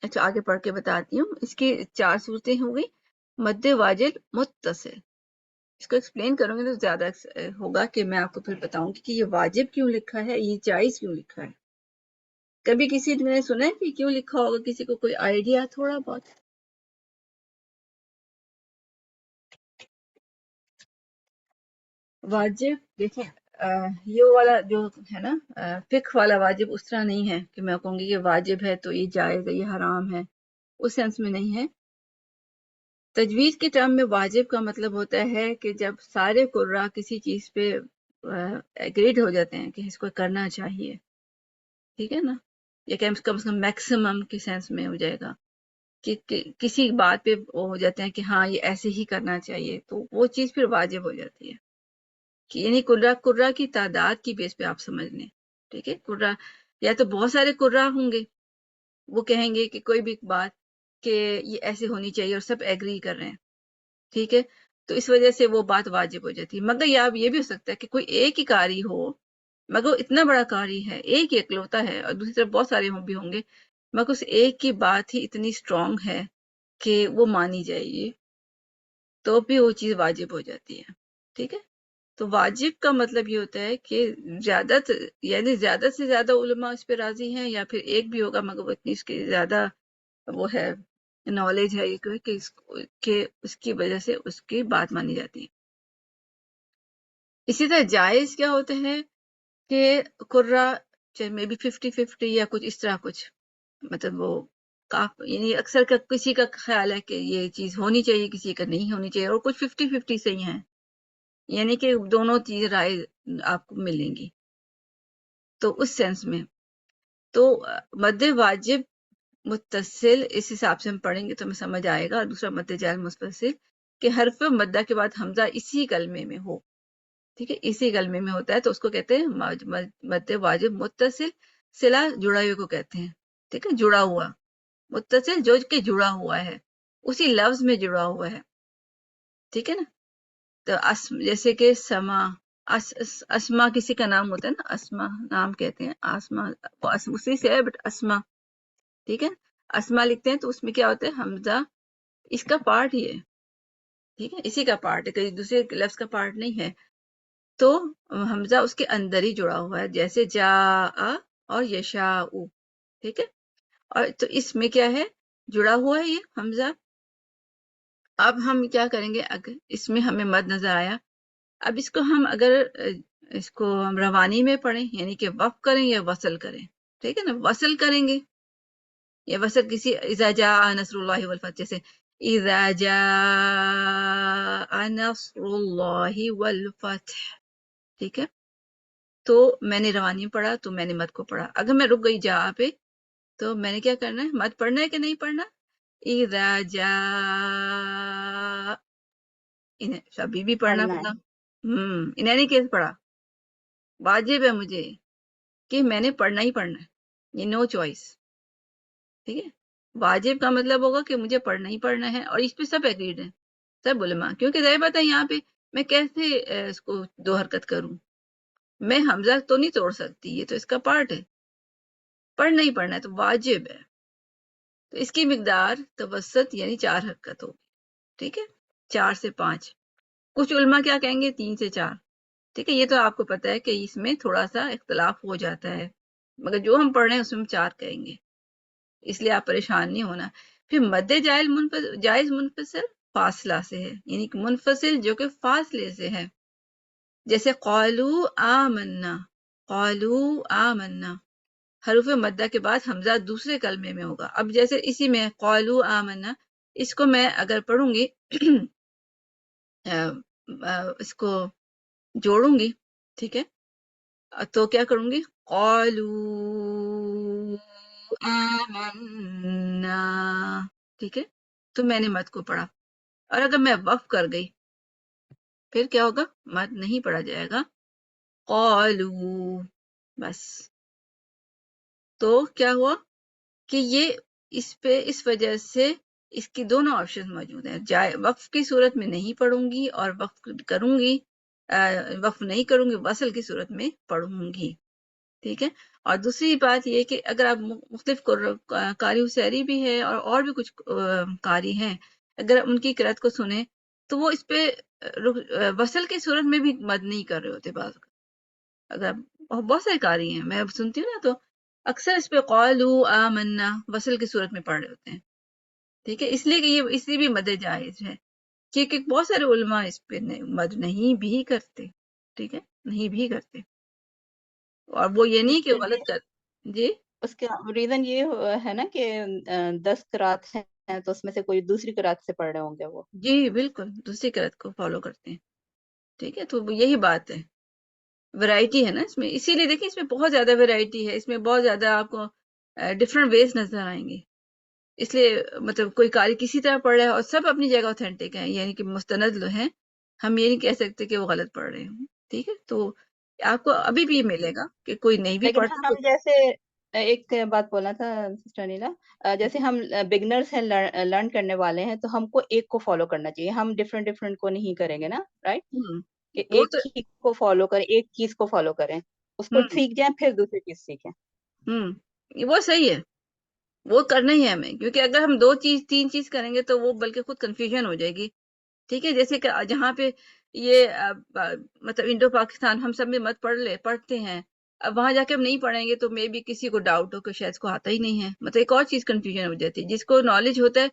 اچھا آگے پڑھ کے بتاتی ہوں. اس کی 4 صورتیں ہو گئی. مد واجب متصل، اس کو ایکسپلین کروں گی تو زیادہ ہوگا کہ میں آپ کو پھر بتاؤں گی کہ یہ واجب کیوں لکھا ہے، یہ جائز کیوں لکھا ہے. کبھی کسی نے سنا ہے کہ کیوں لکھا ہوگا، کسی کو کوئی آئیڈیا تھوڑا بہت؟ واجب دیکھیں، یہ والا جو ہے نا فقہ والا واجب اس طرح نہیں ہے کہ میں کہوں گی یہ واجب ہے تو یہ جائز ہے، یہ حرام ہے، اس سینس میں نہیں ہے. تجوید کے ٹرم میں واجب کا مطلب ہوتا ہے کہ جب سارے قراء کسی چیز پہ ایگریڈ ہو جاتے ہیں کہ اس کو کرنا چاہیے. ٹھیک ہے نا، یا کہ کم سے کم میکسیمم کے سینس میں ہو جائے گا کہ کسی بات پہ وہ ہو جاتے ہیں کہ ہاں یہ ایسے ہی کرنا چاہیے، تو وہ چیز پھر واجب ہو جاتی ہے. کہ یعنی قراء کی تعداد کی بیس پہ آپ سمجھ لیں. ٹھیک ہے، قراء یا تو بہت سارے قراء ہوں گے، وہ کہیں گے کہ کوئی بھی بات کہ یہ ایسے ہونی چاہیے اور سب ایگری کر رہے ہیں، ٹھیک ہے، تو اس وجہ سے وہ بات واجب ہو جاتی ہے. مگر یہ بھی ہو سکتا ہے کہ کوئی ایک ہی قاری ہو، مگر وہ اتنا بڑا قاری ہے، ایک ہی اکلوتا ہے، اور دوسری طرف بہت سارے بھی ہوں گے، مگر اس ایک کی بات ہی اتنی اسٹرانگ ہے کہ وہ مانی جائے گی، تو بھی وہ چیز واجب ہو جاتی ہے. ٹھیک ہے، تو واجب کا مطلب یہ ہوتا ہے کہ یعنی زیادہ سے زیادہ علماء اس پہ راضی ہیں، یا پھر ایک بھی ہوگا مگر وہ اتنی اس کی زیادہ وہ ہے نالج ہے کہ اس کی وجہ سے اس کی بات مانی جاتی ہے. اسی طرح جائز کیا ہوتا ہے کہ قرہ چاہے میں بھی 50-50 یا کچھ اس طرح کچھ، مطلب وہ یعنی اکثر کا کسی کا خیال ہے کہ یہ چیز ہونی چاہیے، کسی کا نہیں ہونی چاہیے، اور کچھ 50-50 سے ہی ہیں، یعنی کہ دونوں چیز رائے آپ کو ملیں گی. تو اس سینس میں تو مد واجب متصل اس حساب سے ہم پڑھیں گے تو ہمیں سمجھ آئے گا. اور دوسرا مد جائز متصل کہ حرف مدہ کے بعد حمزہ اسی کلمے میں ہو. ٹھیک ہے، اسی کلمے میں ہوتا ہے تو اس کو کہتے ہیں مد واجب متصل. صلہ جڑا ہوئے کو کہتے ہیں. ٹھیک ہے، جڑا ہوا، متصل جو کہ جڑا ہوا ہے، اسی لفظ میں جڑا ہوا ہے. ٹھیک ہے نا، تو جیسے کہ سما، اسما کسی کا نام ہوتا ہے نا، اسما نام کہتے ہیں، آسما اسی سے ہے، بٹ اسما. ٹھیک ہے، اسما لکھتے ہیں تو اس میں کیا ہوتا ہے، حمزہ اس کا پارٹ ہی ہے. ٹھیک ہے، اسی کا پارٹ ہے، کہیں دوسرے لفظ کا پارٹ نہیں ہے. تو حمزہ اس کے اندر ہی جڑا ہوا ہے، جیسے جا اور یشا. ٹھیک ہے، اور تو اس میں کیا ہے، جڑا ہوا ہے یہ حمزہ. اب ہم کیا کریں گے، اگر اس میں ہمیں مد نظر آیا، اب اس کو ہم اگر اس کو ہم روانی میں پڑھیں، یعنی کہ وقف کریں یا وصل کریں. ٹھیک ہے نا، وصل کریں گے یا وصل کسی اذا جاء نصر اللہ والفتح، جیسے اذا جاء نصر اللہ والفتح. ٹھیک ہے، تو میں نے روانی پڑھا تو میں نے مد کو پڑھا. اگر میں رک گئی جا پہ تو میں نے کیا کرنا ہے، مد پڑھنا ہے کہ نہیں پڑھنا. اذا جاء، انہیں ابھی بھی پڑھنا پڑا. انہیں نہیں کیسے پڑھا، واجب ہے مجھے کہ میں نے پڑھنا ہی پڑھنا ہے، یہ نو چوائس. ٹھیک ہے، واجب کا مطلب ہوگا کہ مجھے پڑھنا ہی پڑھنا ہے، اور اس پہ سب ایگریڈ ہیں، سب علماء. کیونکہ ظاہر بات ہے یہاں پہ میں کیسے اس کو دو حرکت کروں، میں حمزہ تو نہیں توڑ سکتی، یہ تو اس کا پارٹ ہے، پڑھنا ہی پڑھنا ہے تو واجب ہے. تو اس کی مقدار توسط یعنی 4 حرکت ہوگی. ٹھیک ہے، 4 سے 5. کچھ علماء کیا کہیں گے 3 سے 4. ٹھیک ہے، یہ تو آپ کو پتا ہے کہ اس میں تھوڑا سا اختلاف ہو جاتا ہے، مگر جو ہم پڑھ رہے ہیں اس میں 4 کہیں گے، اس لیے آپ پریشان نہیں ہونا. پھر مد جائز منفصل فاصلہ سے ہے، یعنی کہ منفصل جو کہ فاصلے سے ہے، جیسے قالو آمنا. قالو آمنا، حروف مدہ کے بعد حمزہ دوسرے کلمے میں ہوگا. اب جیسے اسی میں قالو آمنا، اس کو میں اگر پڑھوں گی اس کو جوڑوں گی، ٹھیک ہے، تو کیا کروں گی، قالو آمنا. ٹھیک ہے، تو میں نے مد کو پڑھا. اور اگر میں وقف کر گئی پھر کیا ہوگا، مد نہیں پڑھا جائے گا، قالو بس. تو کیا ہوا کہ یہ اس وجہ سے اس کی دونوں آپشن موجود ہیں. وقف کی صورت میں نہیں پڑھوں گی، اور وقف کروں گی، وقف نہیں کروں گی، وصل کی صورت میں پڑھوں گی. ٹھیک ہے، اور دوسری بات یہ کہ اگر آپ مختلف قاری حسیری بھی ہے اور بھی کچھ قاری ہیں، اگر ان کی قرأت کو سنیں تو وہ اس پہ وصل کی صورت میں بھی مد نہیں کر رہے ہوتے. بعض اگر بہت سارے قاری ہیں میں سنتی ہوں نا، تو اکثر اس پہ قالو آمنا وصل کی صورت میں پڑھ رہے ہوتے ہیں. ٹھیک ہے، اس لیے کہ یہ اس لیے بھی مد جائز ہے کیونکہ بہت سارے علماء اس پہ مد نہیں بھی کرتے. ٹھیک ہے، نہیں بھی کرتے، اور وہ یہ نہیں کہ غلط کر. جی، اس کا ریزن یہ ہے نا کہ 10 قرات ہیں تو اس میں سے کوئی دوسری قرات سے پڑھ رہے ہوں گے وہ. جی بالکل، دوسری قرات کو فالو کرتے ہیں. ٹھیک ہے، تو یہی بات ہے، ویرائٹی ہے نا اس میں. اسی لیے دیکھیں اس میں بہت زیادہ ویرائٹی ہے، اس میں بہت زیادہ آپ کو ڈفرنٹ ویز نظر آئیں گے. اس لیے مطلب کوئی قاری کسی طرح پڑھ رہا ہے اور سب اپنی جگہ اوتھینٹک ہیں، یعنی کہ مستند ہیں، ہم یہ نہیں کہہ سکتے کہ وہ غلط پڑھ رہے ہوں. ٹھیک ہے، تو آپ کو ابھی بھی ملے گا کہ کوئی نہیں بھی لیکن پڑھتا. ہم جیسے ایک بات بولنا تھا سسٹر انیلا، جیسے ہم بگنرس ہیں، لرن کرنے والے ہیں، تو ہم کو ایک کو فالو کرنا چاہیے، ہم ڈفرینٹ کو نہیں کریں گے نا، رائٹ؟ کہ وہ ایک تو ہی کو فالو کریں، ایک چیز کو فالو کریں، اس کو سیکھ جائیں پھر دوسری چیز سیکھیں. وہ صحیح ہے، وہ کرنا ہی ہے ہمیں، کیونکہ اگر ہم تین چیز کریں گے تو وہ بلکہ خود کنفیوژن ہو جائے گی. ٹھیک ہے، جیسے کہ جہاں پہ یہ مطلب انڈو پاکستان ہم سب میں مت پڑھتے ہیں، اب وہاں جا کے ہم نہیں پڑھیں گے تو مے بھی کسی کو ڈاؤٹ ہو کہ شاید اس کو آتا ہی نہیں ہے، مطلب ایک اور چیز کنفیوژن ہو جاتی ہے. جس کو نالج ہوتا ہے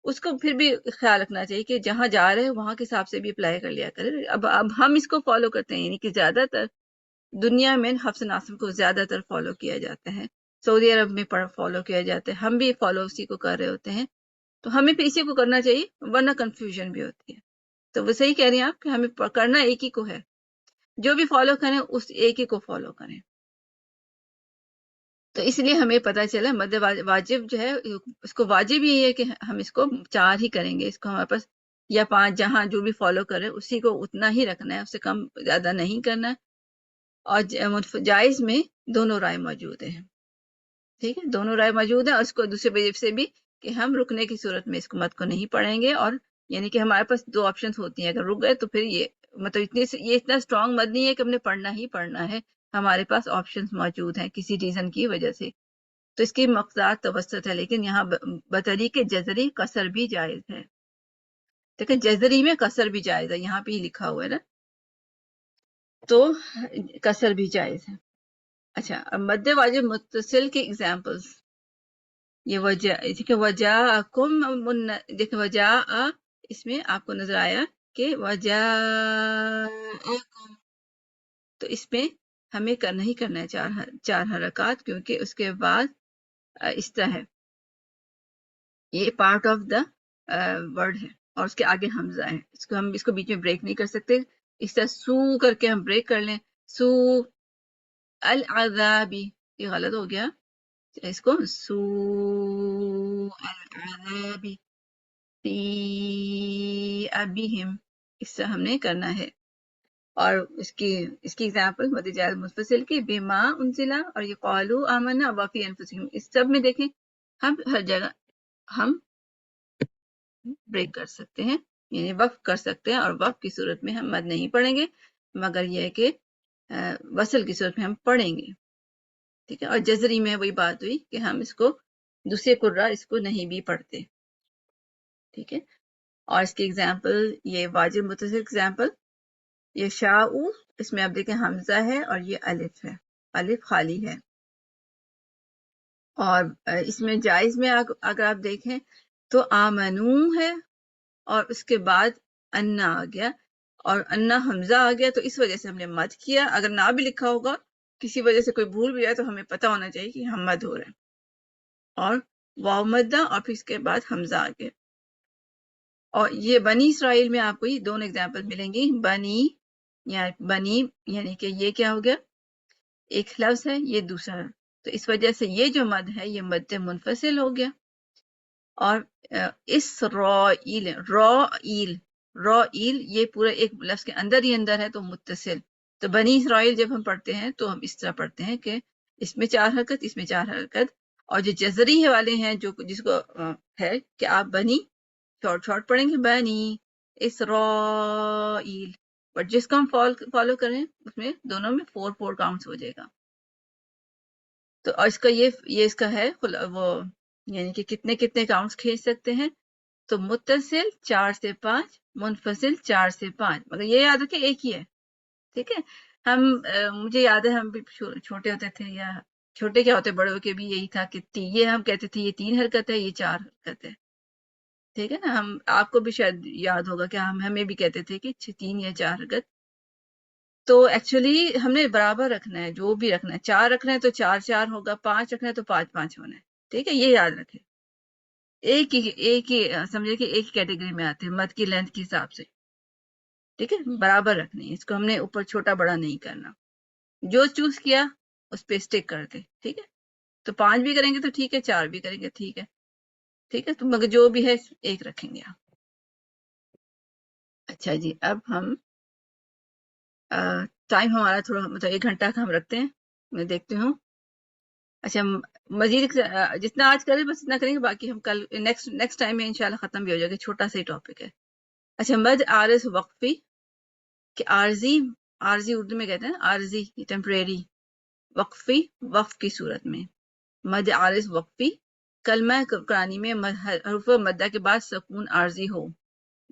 اس کو پھر بھی خیال رکھنا چاہیے کہ جہاں جا رہے ہیں وہاں کے حساب سے بھی اپلائی کر لیا کرے. اب ہم اس کو فالو کرتے ہیں، یعنی کہ زیادہ تر دنیا میں حفظ ناصر کو زیادہ تر فالو کیا جاتا ہے، سعودی عرب میں فالو کیا جاتا ہے، ہم بھی فالو اسی کو کر رہے ہوتے ہیں، تو ہمیں بھی اسی کو کرنا چاہیے، ورنہ کنفیوژن بھی ہوتی ہے. تو وہ صحیح کہہ رہی ہیں آپ کہ ہمیں کرنا ایک ہی کو ہے، جو بھی فالو کریں اس ایک ہی کو فالو کریں. تو اس لیے ہمیں پتہ چلا مد واجب جو ہے اس کو واجب یہ ہے کہ ہم اس کو 4 ہی کریں گے، اس کو ہمارے پاس یا 5 جہاں جو بھی فالو کرے اسی کو اتنا ہی رکھنا ہے، اس سے کم زیادہ نہیں کرنا ہے. اور جائز میں دونوں رائے موجود ہیں. ٹھیک ہے، دونوں رائے موجود ہیں، اور اس کو دوسرے وجہ سے بھی کہ ہم رکنے کی صورت میں اس کو مت کو نہیں پڑھیں گے، اور یعنی کہ ہمارے پاس 2 آپشنز ہوتی ہیں، اگر رک گئے تو پھر یہ مطلب یہ اتنا اسٹرانگ مت نہیں ہے کہ ہم نے پڑھنا ہی پڑھنا ہے، ہمارے پاس آپشنز موجود ہیں کسی ریزن کی وجہ سے. تو اس کی مقدار توسط ہے، لیکن یہاں بطریق جزری قصر بھی جائز ہے. لیکن جزری میں قصر بھی جائز ہے، یہاں پہ ہی لکھا ہوا ہے نا، تو قصر بھی جائز ہے. اچھا، اب مد واجب متصل کے ایگزامپلس، یہ دیکھیں وجا اس میں آپ کو نظر آیا کہ وجا، تو اس میں ہمیں نہیں کرنا ہے 4 حرکات، کیونکہ اس کے بعد اس طرح ہے، یہ پارٹ آف دا ورڈ ہے اور اس کے آگے حمزہ ہے، ہم اس کو بیچ میں بریک نہیں کر سکتے. اس طرح سو کر کے ہم بریک کر لیں، سو العذابی، یہ غلط ہو گیا، اس کو سو العذابی فی ابیہم، اس طرح ہم نے کرنا ہے. اور اس کی ایگزامپل متجاز متصل کی بما انزلا، اور یہ قالو آمنا وفی انفسہم، اس سب میں دیکھیں ہم ہر جگہ ہم بریک کر سکتے ہیں، یعنی وقف کر سکتے ہیں، اور وقف کی صورت میں ہم مد نہیں پڑھیں گے، مگر یہ ہے کہ وصل کی صورت میں ہم پڑھیں گے. ٹھیک ہے، اور جزری میں وہی بات ہوئی کہ ہم اس کو دوسرے قرہ اس کو نہیں بھی پڑھتے. ٹھیک ہے، اور اس کی ایگزامپل یہ واجب متصل ایگزامپل، یہ شاء، اس میں آپ دیکھیں حمزہ ہے اور یہ الف ہے، الف خالی ہے. اور اس میں جائز میں اگر آپ دیکھیں تو آمنو ہے اور اس کے بعد انا آ گیا اور انا حمزہ آ گیا، تو اس وجہ سے ہم نے مد کیا. اگر نہ بھی لکھا ہوگا کسی وجہ سے کوئی بھول بھی جائے تو ہمیں پتہ ہونا چاہیے کہ ہم مد ہو رہے ہیں، اور واو مدہ اور پھر اس کے بعد حمزہ آ گیا. اور یہ بنی اسرائیل میں آپ کو یہ دونوں ایگزامپل ملیں گی، بنی یعنی کہ یہ کیا ہو گیا، ایک لفظ ہے، یہ دوسرا ہے، تو اس وجہ سے یہ جو مد ہے یہ مد منفصل ہو گیا. اور اسرائیل، رائیل یہ پورا ایک لفظ کے اندر ہی اندر ہے تو متصل. تو بنی اسرائیل جب ہم پڑھتے ہیں تو ہم اس طرح پڑھتے ہیں کہ اس میں 4 حرکت، اس میں 4 حرکت. اور جو جزری والے ہیں جس کو ہے کہ آپ بنی شارٹ پڑھیں گے، بنی اسرائیل، بٹ جس کو ہم فالو کریں اس میں دونوں میں 4 کاؤنٹس ہو جائے گا. تو اس کا یہ اس کا ہے وہ، یعنی کہ کتنے کاؤنٹس کھینچ سکتے ہیں. تو متصل 4 سے 5، منفصل 4 سے 5، مگر یہ یاد رکھیں ایک ہی ہے. ٹھیک ہے، مجھے یاد ہے ہم بھی چھوٹے ہوتے تھے، یا چھوٹے کیا ہوتے بڑوں کے بھی یہی تھا کہ یہ ہم کہتے تھے یہ 3 حرکت ہے، یہ 4 حرکت ہے. ٹھیک ہے نا، آپ کو بھی شاید یاد ہوگا کہ ہمیں بھی کہتے تھے کہ 3 یا 4 حرکت. تو ایکچولی ہم نے برابر رکھنا ہے، جو بھی رکھنا ہے، 4 رکھنا ہے تو 4 ہوگا، 5 رکھنا ہے تو 5 ہونا ہے. ٹھیک ہے، یہ یاد رکھیں، ایک ہی سمجھے کہ ایک کیٹیگری میں آتے ہیں مد کی لینتھ کے حساب سے. ٹھیک ہے، برابر رکھنی ہے، اس کو ہم نے اوپر چھوٹا بڑا نہیں کرنا، جو چوز کیا اس پہ اسٹک کرتے. ٹھیک ہے، تو 5 بھی کریں گے تو ٹھیک ہے، 4 بھی کریں گے ٹھیک ہے. ٹھیک ہے، تو مگر جو بھی ہے ایک رکھیں گے آپ. اچھا جی، اب ہم ٹائم ہمارا تھوڑا مطلب 1 گھنٹہ کا ہم رکھتے ہیں، میں دیکھتی ہوں اچھا مزید جتنا آج کریں بس اتنا کریں گے، باقی ہم کل نیکسٹ ٹائم میں انشاءاللہ ختم بھی ہو جائے گا، چھوٹا سا ہی ٹاپک ہے. اچھا مد عارض وقفی کہ عارضی اردو میں کہتے ہیں عارضی ٹیمپریری، وقفی وقف کی صورت میں. مد عارض وقفی کلمہ قرآنی میں حروف مدہ کے بعد سکون عارضی ہو،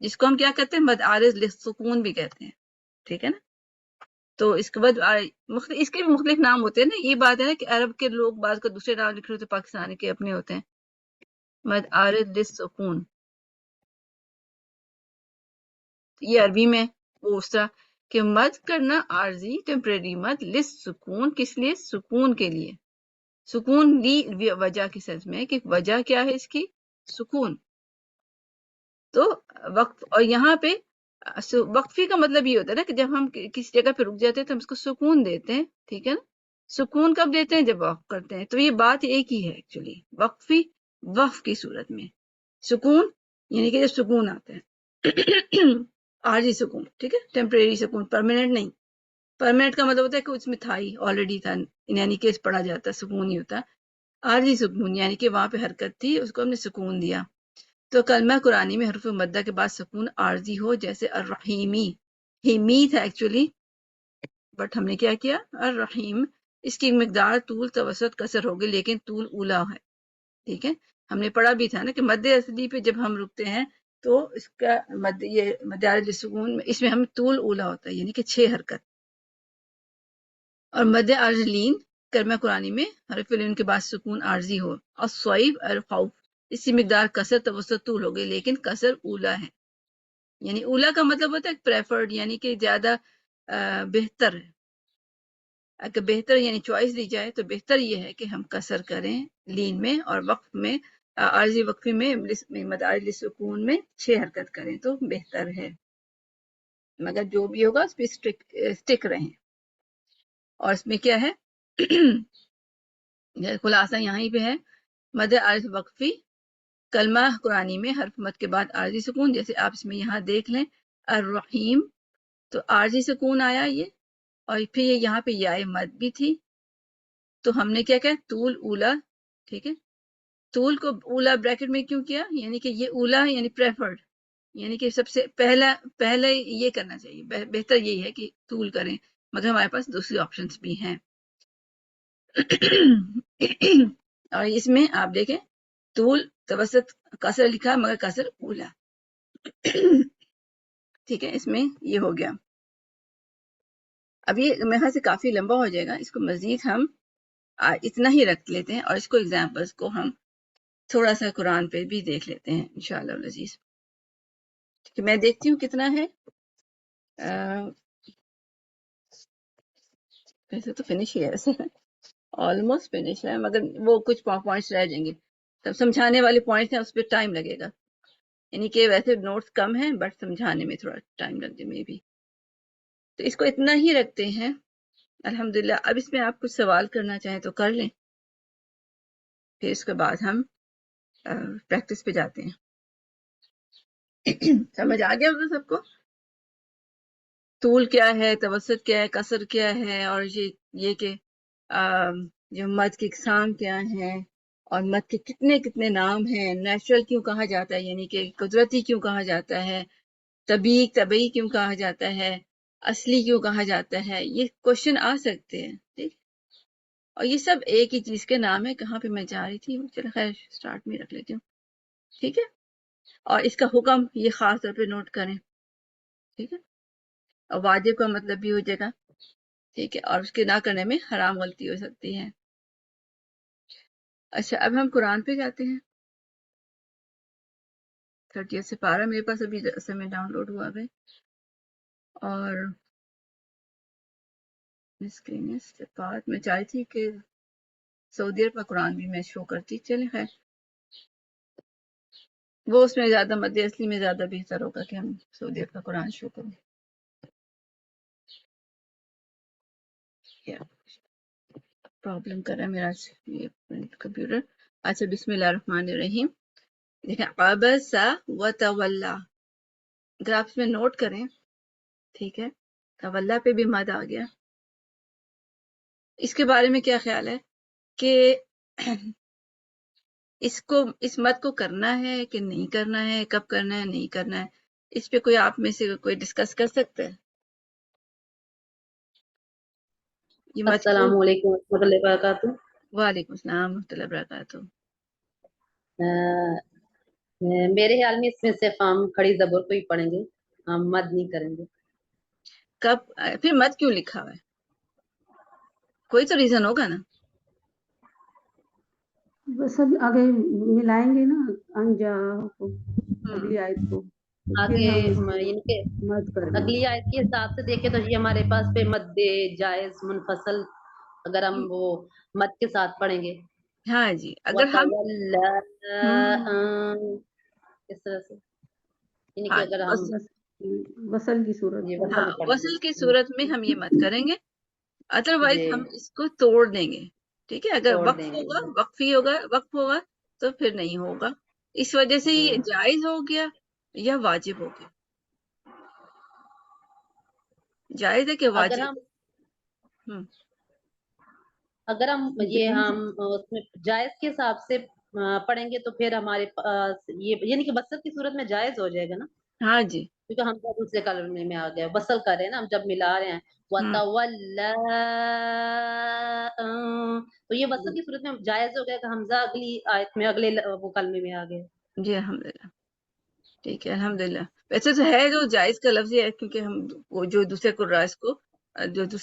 جس کو ہم کیا کہتے ہیں مد عارض للسکون بھی کہتے ہیں. ٹھیک ہے نا. تو اس کے بعد اس کے بھی مختلف نام ہوتے ہیں نا. یہ بات ہے نا کہ عرب کے لوگ بعض کا دوسرے نام لکھ رہے ہوتے، پاکستانی کے اپنے ہوتے ہیں. مد عارض للسکون یہ عربی میں وہ اس طرح کہ مد کرنا عارضی ٹیمپریری مد للسکون، کس لیے؟ سکون کے لیے. سکون لی وجہ کی سینس میں کہ وجہ کیا ہے اس کی؟ سکون. تو وقف، اور یہاں پہ وقفی کا مطلب یہ ہوتا ہے نا کہ جب ہم کسی جگہ پہ رک جاتے ہیں تو ہم اس کو سکون دیتے ہیں. ٹھیک ہے نا. سکون کب دیتے ہیں؟ جب وقف کرتے ہیں. تو یہ بات ایک ہی ہے ایکچولی، وقفی وقف کی صورت میں سکون، یعنی کہ جب سکون آتا ہے عارضی سکون. ٹھیک ہے. ٹیمپریری سکون، پرماننٹ نہیں. پرماننٹ کا مطلب ہوتا ہے کہ اس میں تھا ہی آلریڈی تھا، یعنی کہ پڑھا جاتا سکون ہی ہوتا. عارضی سکون یعنی کہ وہاں پہ حرکت تھی، اس کو ہم نے سکون دیا. تو کلمہ قرآنی میں حرف مدہ کے بعد سکون عارضی ہو، جیسے الرحیمی، ہیمی تھا ایکچولی بٹ ہم نے کیا کیا الرحیم. اس کی مقدار طول توسط کسر ہوگی لیکن طول اولا ہے. ٹھیک ہے. ہم نے پڑھا بھی تھا نا کہ مد اصلی پہ جب ہم رکتے ہیں تو اس کا یہ مد عارض سکون اس میں ہم طول اولا ہوتا ہے، یعنی کہ 6 حرکت. اور مد عارض لین کلمہ قرآنی میں حرف لین کے بعد سکون عارضی ہو. اور صویب الخوف اس کی مقدار کسر توسط طول ہو گئی لیکن کسر اولا ہے. یعنی اولا کا مطلب ہوتا ہے پریفرڈ، یعنی کہ زیادہ بہتر ہے. اگر بہتر یعنی چوائس دی جائے تو بہتر یہ ہے کہ ہم کسر کریں لین میں، اور وقف میں عارضی وقفی میں مد عارض سکون میں 6 حرکت کریں تو بہتر ہے. مگر جو بھی ہوگا اس پہ اسٹک رہیں. اور اس میں کیا ہے خلاصہ یہیں پہ ہے مد عارض وقفی کلمہ قرآنی میں حرف مد کے بعد عارضی سکون، جیسے آپ اس میں یہاں دیکھ لیں الرحیم تو عارضی سکون آیا یہ، اور پھر یہ یہاں پہ یائے مد بھی تھی. تو ہم نے کیا کہا طول اولا. ٹھیک ہے. طول کو اولا بریکٹ میں کیوں کیا؟ یعنی کہ یہ اولا یعنی پریفرڈ، یعنی کہ سب سے پہلے یہ کرنا چاہیے، بہتر یہی ہے کہ طول کریں، مگر ہمارے پاس دوسری آپشنز بھی ہیں. اور اس میں آپ دیکھیں طول توسط کسر لکھا مگر کسر اولا. ٹھیک ہے. اس میں یہ ہو گیا. اب یہ میرے خیال سے کافی لمبا ہو جائے گا، اس کو مزید ہم اتنا ہی رکھ لیتے ہیں، اور اس کو ایگزامپلس کو ہم تھوڑا سا قرآن پہ بھی دیکھ لیتے ہیں انشاءاللہ العزیز. میں دیکھتی ہوں کتنا ہے. ویسے تو فنش ہی ہے، ویسے آلموسٹ فنش ہے، مگر وہ کچھ پوائنٹس رہ جائیں گے. تب سمجھانے والے پوائنٹس ہیں اس پہ ٹائم لگے گا، یعنی کہ ویسے نوٹس کم ہیں بٹ سمجھانے میں تھوڑا ٹائم لگ جائے میں بھی. تو اس کو اتنا ہی رکھتے ہیں الحمدللہ. اب اس میں آپ کچھ سوال کرنا چاہیں تو کر لیں، پھر اس کے بعد ہم پریکٹس پہ جاتے ہیں. سمجھ آ گیا ہوگا سب کو طول کیا ہے، توسط کیا ہے، کسر کیا ہے، اور یہ کہ جو مد کی اقسام کیا ہیں، اور مد کے کتنے کتنے نام ہیں. نیچرل کیوں کہا جاتا ہے، یعنی کہ قدرتی کیوں کہا جاتا ہے، طبعی کیوں کہا جاتا ہے، اصلی کیوں کہا جاتا ہے. یہ کوشچن آ سکتے ہیں. ٹھیک. اور یہ سب ایک ہی چیز کے نام ہے. کہاں پہ میں جا رہی تھی، چلو خیر سٹارٹ میں رکھ لیتی ہوں. ٹھیک ہے. اور اس کا حکم یہ خاص طور پہ نوٹ کریں. ٹھیک ہے. اور واجب کا مطلب بھی ہو جائے گا. ٹھیک ہے. اور اس کے نہ کرنے میں حرام غلطی ہو سکتی ہے. اچھا اب ہم قرآن پہ جاتے ہیں. 30 سے پارہ میرے پاس ابھی اصل میں ڈاؤن لوڈ ہوا ہے. اور بات میں چاہی تھی کہ سعودی عرب کا قرآن بھی میں شو کرتی. چلیں خیر وہ اس میں زیادہ مد اصلی میں زیادہ بہتر ہوگا کہ ہم سعودی عرب کا قرآن شو کریں. پرابلم کر رہا ہے میرا کمپیوٹر. اچھا بسم اللہ الرحمن الرحیم. دیکھیں عبس وتولا، اگر آپ اس میں نوٹ کریں. ٹھیک ہے. تولا پہ بھی مد آ گیا. اس کے بارے میں کیا خیال ہے؟ کہ اس مد کو کرنا ہے کہ نہیں کرنا ہے، کب کرنا ہے نہیں کرنا ہے، اس پہ کوئی آپ میں سے کوئی ڈسکس کر سکتا ہے؟ یہ مد السلام علیکم ورحمۃ اللہ وبرکاتہ۔ وعلیکم السلام ورحمۃ اللہ وبرکاتہ۔ میرے خیال میں اس میں صرف ہم کھڑی زبر کو ہی پڑھیں گے، ہم مد نہیں کریں گے۔ کب پھر مد کیوں لکھا ہوا ہے؟ کوئی تو ریزن ہوگا نا۔ بس اب آگے ملائیں گے نا انجا کو اگلی آیت کو، آگے ان کے مد کریں گے۔ اگلی آیت کے حساب سے دیکھیں تو یہ ہمارے پاس پہ مد جائز منفصل اگر ہم وہ مد کے ساتھ پڑھیں گے۔ ہاں جی، اگر ہم اس طرح سے یعنی کہ ہاں اگر ہم وصل کی صورت جی ہاں وصل کی صورت میں ہم یہ مت کریں گے، ادروائز جی ہم اس کو توڑ دیں گے، ٹھیک ہے۔ اگر توڑ وقف دیں گے ہوگا، وقف ہوگا تو پھر نہیں ہوگا، اس وجہ سے یہ جائز ہو گیا یا واجب ہو گیا؟ جائز ہے کہ واجب؟ اگر ہم یہ ہم اس میں جائز کے حساب سے پڑھیں گے تو پھر ہمارے پاس یہ یعنی کہ وصل کی صورت میں جائز ہو جائے گا نا۔ ہاں جی، کیونکہ ہم دوسرے کلمے میں آ گئے وصل کر رہے ہیں نا، ہم جب ملا رہے ہیں وَتَوَلَّا تو یہ وصل کی صورت میں جائز ہو گیا کہ حمزہ اگلی آیت میں اگلے وہ کلمے میں آ گئے۔ جی الحمدللہ، ٹھیک ہے الحمدللہ۔ ویسے تو ہے جو جائز کا لفظ ہے، کیونکہ ہم وہ جو دوسرے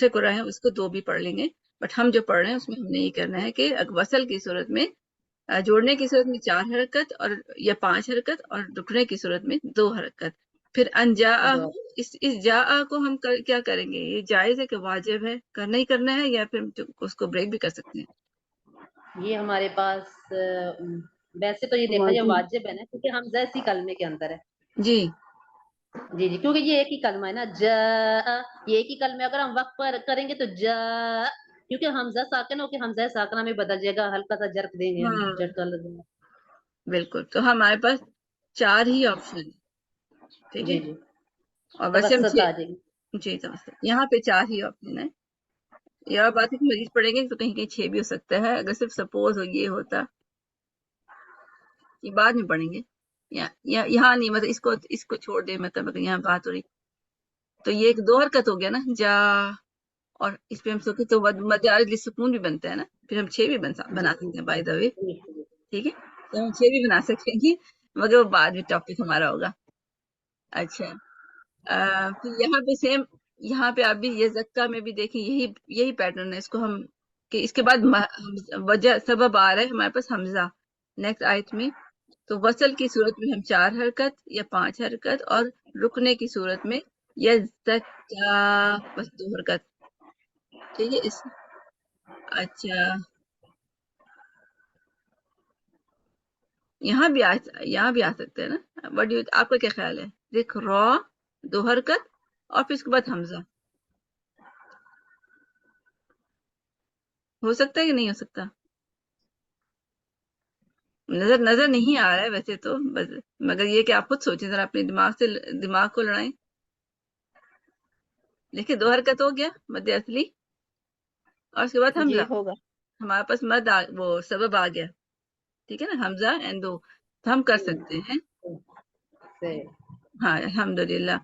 قرآن ہیں اس کو دو بھی پڑھ لیں گے، بٹ ہم جو پڑھ رہے ہیں اس میں ہم نے یہ کرنا ہے کہ وصل کی صورت میں جوڑنے کی صورت میں 4 حرکت اور یا 5 حرکت، اور رکنے کی صورت میں 2 حرکت۔ پھر انجا اس جا کو ہم کیا کریں گے؟ یہ جائز ہے کہ واجب ہے؟ کرنا ہی کرنا ہے یا پھر اس کو بریک بھی کر سکتے ہیں؟ یہ ہمارے پاس ویسے تو یہ دیکھا جائے واجب ہے نا، کیونکہ حمزہ اسی کلمے کے اندر ہے۔ جی جی جی، کیونکہ یہ ایک ہی کلمہ ہے نا، جا یہ ایک ہی کلمہ، اگر ہم وقت پر کریں گے تو جا، کیونکہ حمزہ ساکن ہو کے حمزہ ساکنہ میں بدل جائے گا، ہلکا سا جرک دیں گے ہم، جھٹکا لگے گا۔ بالکل، تو ہمارے پاس 4 ہی آپشن ہے، ٹھیک ہے۔ جی جی، اور ویسے ہم توسط آ جائے گی۔ جی توسط، یہاں پہ 4 ہی آپشن ہے۔ یا بات ہے کہ مزید پڑھیں گے تو کہیں کہیں 6 بھی ہو سکتا ہے، اگر صرف سپوز ہو یہ ہوتا، یہ بعد میں پڑھیں گے، یہاں نہیں، مطلب اس کو چھوڑ دیں، مطلب اگر یہاں بات ہو رہی تو یہ ایک 2 حرکت ہو گیا نا جا، اور اس پہ ہم سوچے تو مدارج سکون بھی بنتا ہے نا، پھر ہم 6 بھی بنا سکتے ہیں بائی دا وے، ٹھیک ہے، تو ہم 6 بھی بنا سکیں گے، مگر وہ بعد میں ٹاپک ہمارا ہوگا۔ اچھا پھر یہاں پہ سیم، یہاں پہ آپ بھی یہ زکا میں بھی دیکھیں یہی پیٹرن ہے، اس کو ہم کہ اس کے بعد وجہ سبب آ رہا ہے ہمارے پاس حمزہ نیکسٹ آیت میں، تو وصل کی صورت میں ہم 4 حرکت یا 5 حرکت، اور رکنے کی صورت میں یا زکا بس 2 حرکت، ٹھیک ہے۔ اچھا یہاں بھی آ سکتے ہیں نا، آپ کا کیا خیال ہے؟ دیکھ را 2 حرکت اور پھر اس کے بعد حمزہ، ہو سکتا ہے کہ نہیں ہو سکتا؟ نظر نہیں آ رہا ہے ویسے تو، مگر یہ کہ آپ خود سوچیں ذرا، اپنے دماغ کو لڑائیں۔ دیکھیں 2 حرکت ہو گیا مد اصلی، اور اس کے بعد حمزہ، ہوگا ہمارے پاس مد وہ سبب آ گیا، ٹھیک ہے نا، حمزہ اینڈ 2، تو ہم کر سکتے ہیں۔ ہاں الحمدللہ۔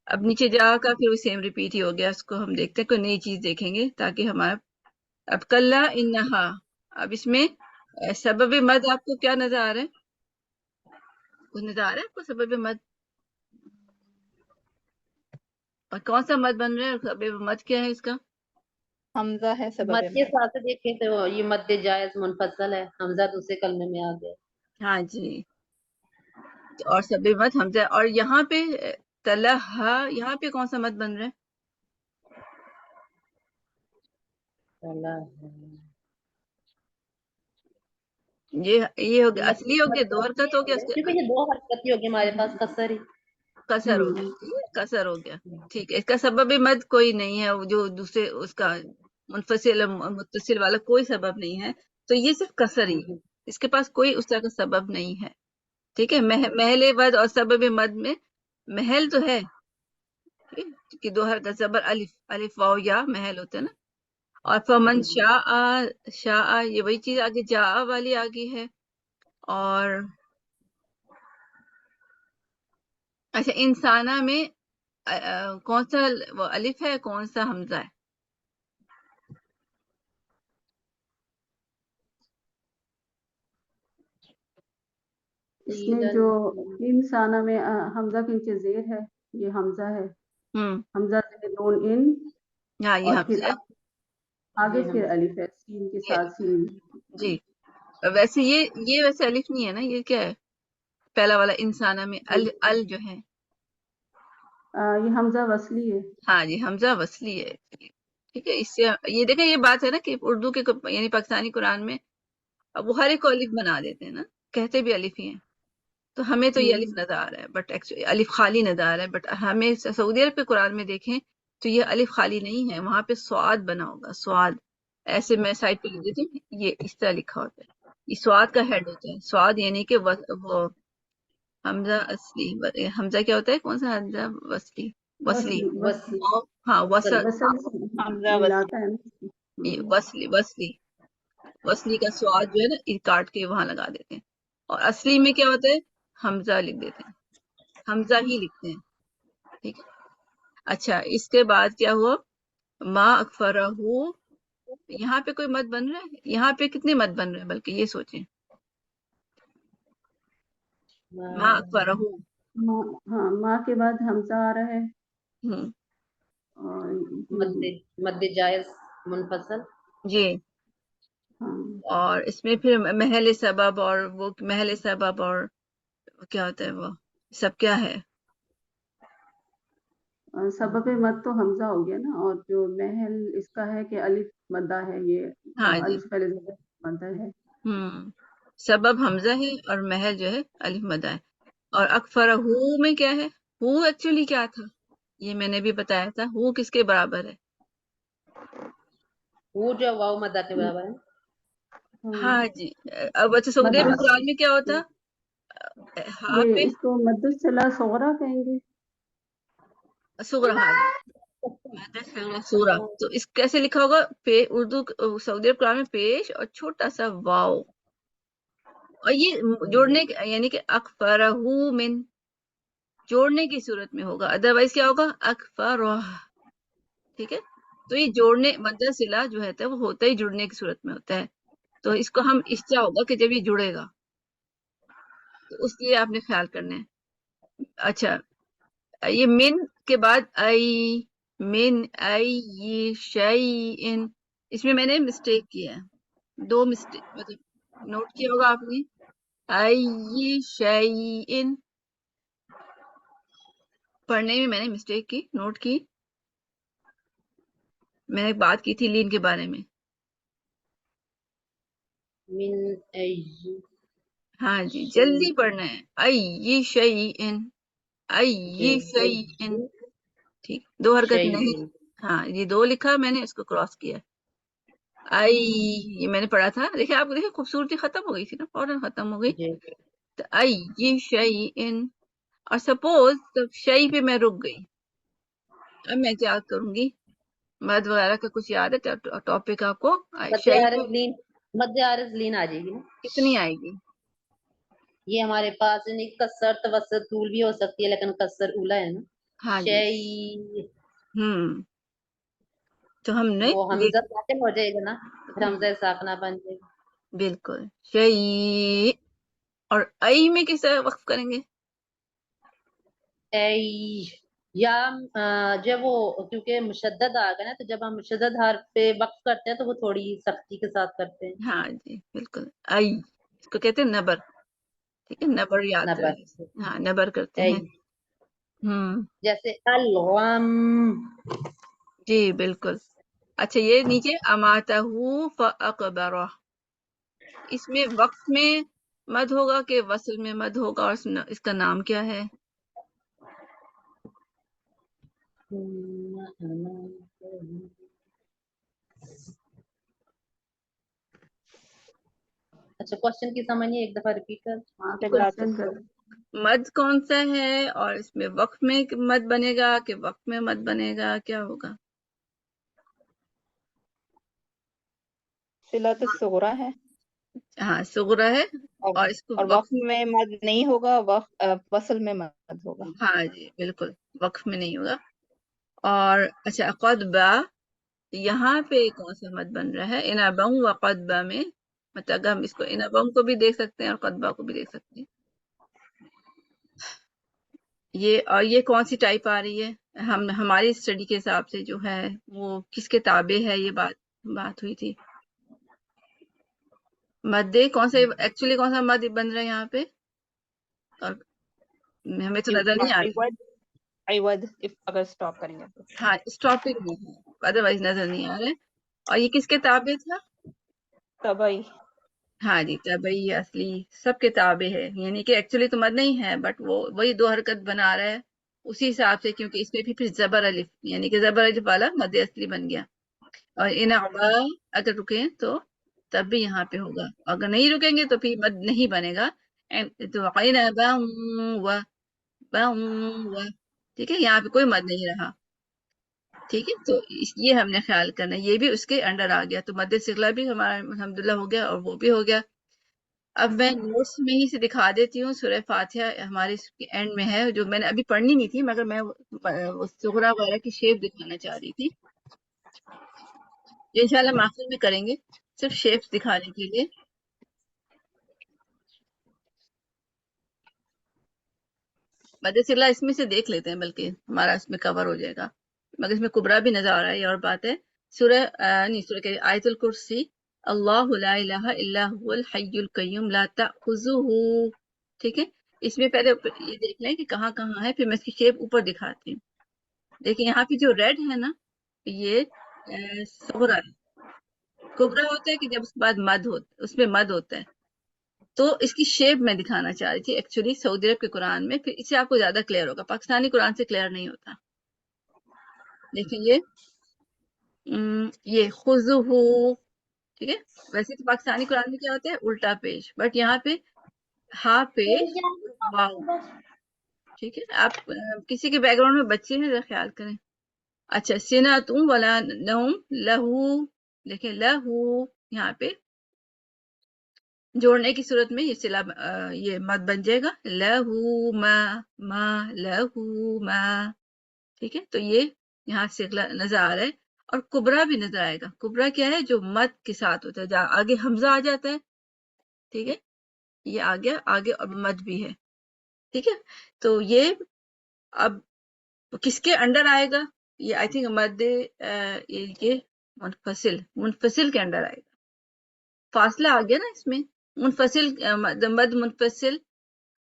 اب نیچے جا کر پھر وہ سیم ریپیٹ ہی ہو گیا، اس کو ہم دیکھتے ہیں، کوئی نئی چیز دیکھیں گے تاکہ ہمارا اب کلا انہا، اب اس میں سبب مد آپ کو کیا نظر آ رہا ہے؟ کچھ نظر آ رہا ہے آپ کو سبب مد؟ اور کون سا مد بن رہا ہے، اور سبب مد کیا ہے اس کا؟ حمزہ ہے سبب مد کے ساتھ دیکھیں تو یہ مد جائز منفصل ہے، حمزہ دوسرے کلمے میں آ گیا۔ ہاں جی، اور سبب مد حمزہ، اور یہاں پہ تلہا، یہاں پہ کون سا مد بن رہا ہے؟ یہ ہو گیا اصلی، ہو گیا 2 حرکت ہو گیا، کیونکہ یہ 2 حرکت ہی ہوگی ہمارے پاس، کسر ہی قصر ہو گیا، قصر ہو گیا، ٹھیک ہے۔ اس کا سبب مد کوئی نہیں ہے، جو دوسرے اس کا منفصل متصل والا کوئی سبب نہیں ہے، تو یہ صرف قصر ہی ہے، اس کے پاس کوئی اس طرح کا سبب نہیں ہے، ٹھیک ہے۔ محل مد اور سبب مد میں محل تو ہے کہ 2 حرکت زبر الف واو یا محل ہوتا ہے نا، اور فمن شاء یہ وہی چیز آگے جا والی آگی ہے. اور اچھا انسانہ میں کون سا وہ الف ہے کون سا حمزہ ہے؟ اس میں جو انسانہ میں حمزہ کے نیچے زیر ہے یہ حمزہ ہے. حمزہ سے نون ان ہاں یہ اور پھر حمزہ ہے. آگے پھر الف ہے سین کے ساتھ سین. جی ویسے یہ ویسے الف نہیں ہے نا، یہ کیا ہے پہلا والا انسانہ میں ال جو ہے یہ حمزہ وصلی ہے. ہاں جی حمزہ وصلی ہے. ٹھیک ہے، اس سے یہ دیکھیں یہ بات ہے نا کہ اردو کے یعنی پاکستانی قرآن میں وہ ہر ایک کو الف بنا دیتے ہیں نا، کہتے بھی الف ہی ہیں. تو ہمیں تو یہ الف نظر آ رہا ہے بٹ ایکچولی الف خالی نظر آ رہا ہے، بٹ ہمیں سعودی عرب کے قرآن میں دیکھیں تو یہ الف خالی نہیں ہے، وہاں پہ سواد بنا ہوگا. سواد ایسے میں سائڈ پہ لکھ دیتی ہوں، یہ اس طرح لکھا ہوتا ہے، یہ سواد کا ہیڈ ہوتا ہے. سواد یعنی کہ وہ حمزہ اصلی. حمزہ کیا ہوتا ہے کون سا حمزہ وصلی ہاں وصل حمزہ ملاتا ہے وصلی کا سواد جو ہے نا یہ کاٹ کے وہاں لگا دیتے ہیں. اور اصلی میں کیا ہوتا ہے حمزہ لکھ دیتے ہیں، حمزہ ہی لکھتے ہیں. ٹھیک ہے. اچھا اس کے بعد کیا ہوا ما اکفرہ، یہاں پہ کوئی مد بن رہا ہے؟ یہاں پہ کتنے مد بن رہے ہیں بلکہ یہ سوچیں. ما اکفرہ ہاں ماں کے بعد حمزہ آ رہا ہے اور مد جائز منفصل. جی اور اس میں پھر محل سبب اور وہ محل سبب اور کیا ہوتا ہے وہ سب کیا ہے؟ سبب مد تو حمزہ ہو گیا نا، اور جو محل اس کا ہے کہ الف مدہ ہے، یہ الف پہلے مدہ ہے. سبب حمزہ ہے اور محل جو ہے الف مدہ ہے. اور اکفرہ میں کیا ہے؟ ہو ایکچولی کیا تھا یہ میں نے بھی بتایا تھا. ہو کس کے برابر ہے؟ وہ جو واو مدہ کے برابر ہے. ہاں جی. اب اچھا سعودی عرب قرآن میں کیا ہوتا؟ یہ اس کو مد الصلہ صغرا کہیں گے. سورہ تو اس کیسے لکھا ہوگا؟ اردو سعودی عرب قرآن میں پیش اور چھوٹا سا واو، اور یہ جوڑنے یعنی کہ اکفرہ من جوڑنے کی صورت میں ہوگا، ادروائز کیا ہوگا اکفرہ. ٹھیک ہے. تو یہ جوڑنے مد صلہ جو ہے وہ ہوتا ہی جڑنے کی صورت میں ہوتا ہے. تو اس کو ہم اسچا ہوگا کہ جب یہ جڑے گا، تو اس لیے آپ نے خیال کرنا ہے. اچھا یہ من کے بعد من ای شیئن، اس میں نے مسٹیک کیا ہے، دو مسٹیک مطلب نوٹ کیا ہوگا آپ نے. ای شیئن پڑھنے میں میں نے مسٹیک کی، نوٹ کی. میں نے بات کی تھی لین کے بارے میں. من ای، ہاں جی جلدی پڑھنا ہے. ای شیئن ای شیئن. ٹھیک، دو حرکت نہیں. ہاں یہ دو لکھا میں نے، اس کو کراس کیا. یہ میں نے پڑھا تھا. دیکھیں آپ دیکھیں خوبصورتی ختم ہو گئی تھی نا، فوراً ختم ہو گئی. تو ای شیئن، اور سپوز شیء پہ میں رک گئی، اب میں کیا کروں گی؟ مد وغیرہ کا کچھ یاد ہے ٹاپک آپ کو؟ مد عارض لین آ جائے گی نا. کتنی آئے گی؟ یہ ہمارے پاس کسر توسط طول بھی ہو سکتی ہے، لیکن کسر اولا ہے نا. ہاں جی. تو ہم نے وہ حمزہ ساکن ہو جائے گا نا، پھر حمزہ ساکنہ بن جائے گا. بالکل. شیء اور ای میں کس طرح وقف کریں گے؟ ای یا جب وہ کیونکہ مشدد آ گیا نا، تو جب ہم مشدد حرف پہ وقف کرتے ہیں تو وہ تھوڑی سختی کے ساتھ کرتے ہیں. ہاں جی بالکل. ای اس کو کہتے ہیں نبر. ٹھیک ہے، نبر یاد رہے. ہاں نبر کرتے ہیں. جیسے الغم. جی بالکل. اچھا یہ نیچے اماتہ فاقبرہ، اس میں وقف میں مد ہوگا کہ وصل میں مد ہوگا، اور اس کا نام کیا ہے؟ اچھا کوشچن کی سمجھیے ایک دفعہ ریپیٹ کر. مد کون سا ہے، اور اس میں وقف میں مد بنے گا کہ وقف میں مد بنے گا، کیا ہوگا؟ صلۃ الصغریٰ ہے ہاں صغرا ہے، اور اور اس کو اور وقف میں مد نہیں ہوگا، وصل میں مد ہوگا. ہاں جی بالکل وقف میں نہیں ہوگا. اور اچھا قدبہ، یہاں پہ کون سا مد بن رہا ہے؟ انابم و قدبہ میں، مطلب ہم اس کو انابم کو بھی دیکھ سکتے ہیں اور قدبہ کو بھی دیکھ سکتے ہیں. یہ کون سی ٹائپ آ رہی ہے؟ ہماری اسٹڈی کے حساب سے جو ہے وہ کس کے تابع ہے؟ یہ بات ہوئی تھی. مد کون سا ایکچولی کون سا مد بن رہا ہے یہاں پہ؟ اور ہمیں تو نظر نہیں آ رہا. عوض اگر اسٹاپ کریں گے تو ہاں اسٹاپنگ میں ہے، ادروائز نظر نہیں آ رہا ہے. اور یہ کس کے تابع تھا؟ طبعی. ہاں جی طبعی اصلی سب کے تابع ہے، یعنی کہ ایکچولی تو مد نہیں ہے بٹ وہ وہی دو حرکت بنا رہا ہے اسی حساب سے، کیونکہ اس میں بھی پھر زبر الف، یعنی کہ زبر الف والا مد اصلی بن گیا. اور انعبا اگر رکیں تو تب بھی یہاں پہ ہوگا، اگر نہیں رکیں گے تو پھر مد نہیں بنے گا. تو عنبا و ٹھیک ہے، یہاں پہ کوئی مد نہیں رہا. ٹھیک ہے، تو یہ ہم نے خیال کرنا، یہ بھی اس کے انڈر آ گیا. تو مد صغرا بھی ہمارا الحمدللہ ہو گیا اور وہ بھی ہو گیا. اب میں نوٹس میں ہی سے دکھا دیتی ہوں، سورہ فاتحہ ہمارے اینڈ میں ہے، جو میں نے ابھی پڑھنی نہیں تھی مگر میں صغرا وغیرہ کی شیپ دکھانا چاہ رہی تھی، جو انشاءاللہ ماخذ میں کریں گے صرف شیپس دکھانے کے لیے. مد صغرا اس میں سے دیکھ لیتے ہیں، بلکہ ہمارا اس میں کور ہو جائے گا، مگر اس میں کبرا بھی نظر آ رہا ہے. یہ اور بات ہے. سورہ سورہ کہ آیت الکرسی، اللہ لا الہ الا هو الحی القیوم لا تأخذہ. ٹھیک ہے، اس میں پہلے یہ دیکھ لیں کہ کہاں کہاں ہے، پھر میں اس کی شیپ اوپر دکھاتی ہوں. دیکھیں یہاں پہ جو ریڈ ہے نا، یہ صغرا ہے. کبرا ہوتا ہے کہ جب اس کے بعد مد ہوتا، اس میں مد ہوتا ہے. تو اس کی شیپ میں دکھانا چاہ رہی تھی ایکچولی سعودی عرب کے قرآن میں، پھر اس سے آپ کو زیادہ کلیئر ہوگا، پاکستانی قرآن سے کلیئر نہیں ہوتا. دیکھیں یہ خذہ، ٹھیک ہے. ویسے تو پاکستانی قرآن میں کیا ہوتا ہے؟ الٹا پیش، بٹ یہاں پہ ہا پیش واو. ٹھیک ہے، آپ کسی کے بیک گراؤنڈ میں بچے ہیں ذرا خیال کریں. اچھا سنتم ولا نوم لہو، دیکھیں لہو یہاں پہ جوڑنے کی صورت میں یہ مد بن جائے گا لہو ما لہو ما. ٹھیک ہے، تو یہ یہاں سے نظر آ رہا ہے. اور کبرا بھی نظر آئے گا. کبرا کیا ہے؟ جو مد کے ساتھ ہوتا ہے، جہاں آگے حمزہ آ جاتا ہے. ٹھیک ہے، یہ آگے اور مد بھی ہے. ٹھیک ہے، تو یہ اب کس کے انڈر آئے گا؟ یہ آئی تھنک مد یہ منفصل کے انڈر آئے گا. فاصلہ آ گیا نا اس میں، منفصل مد منفصل،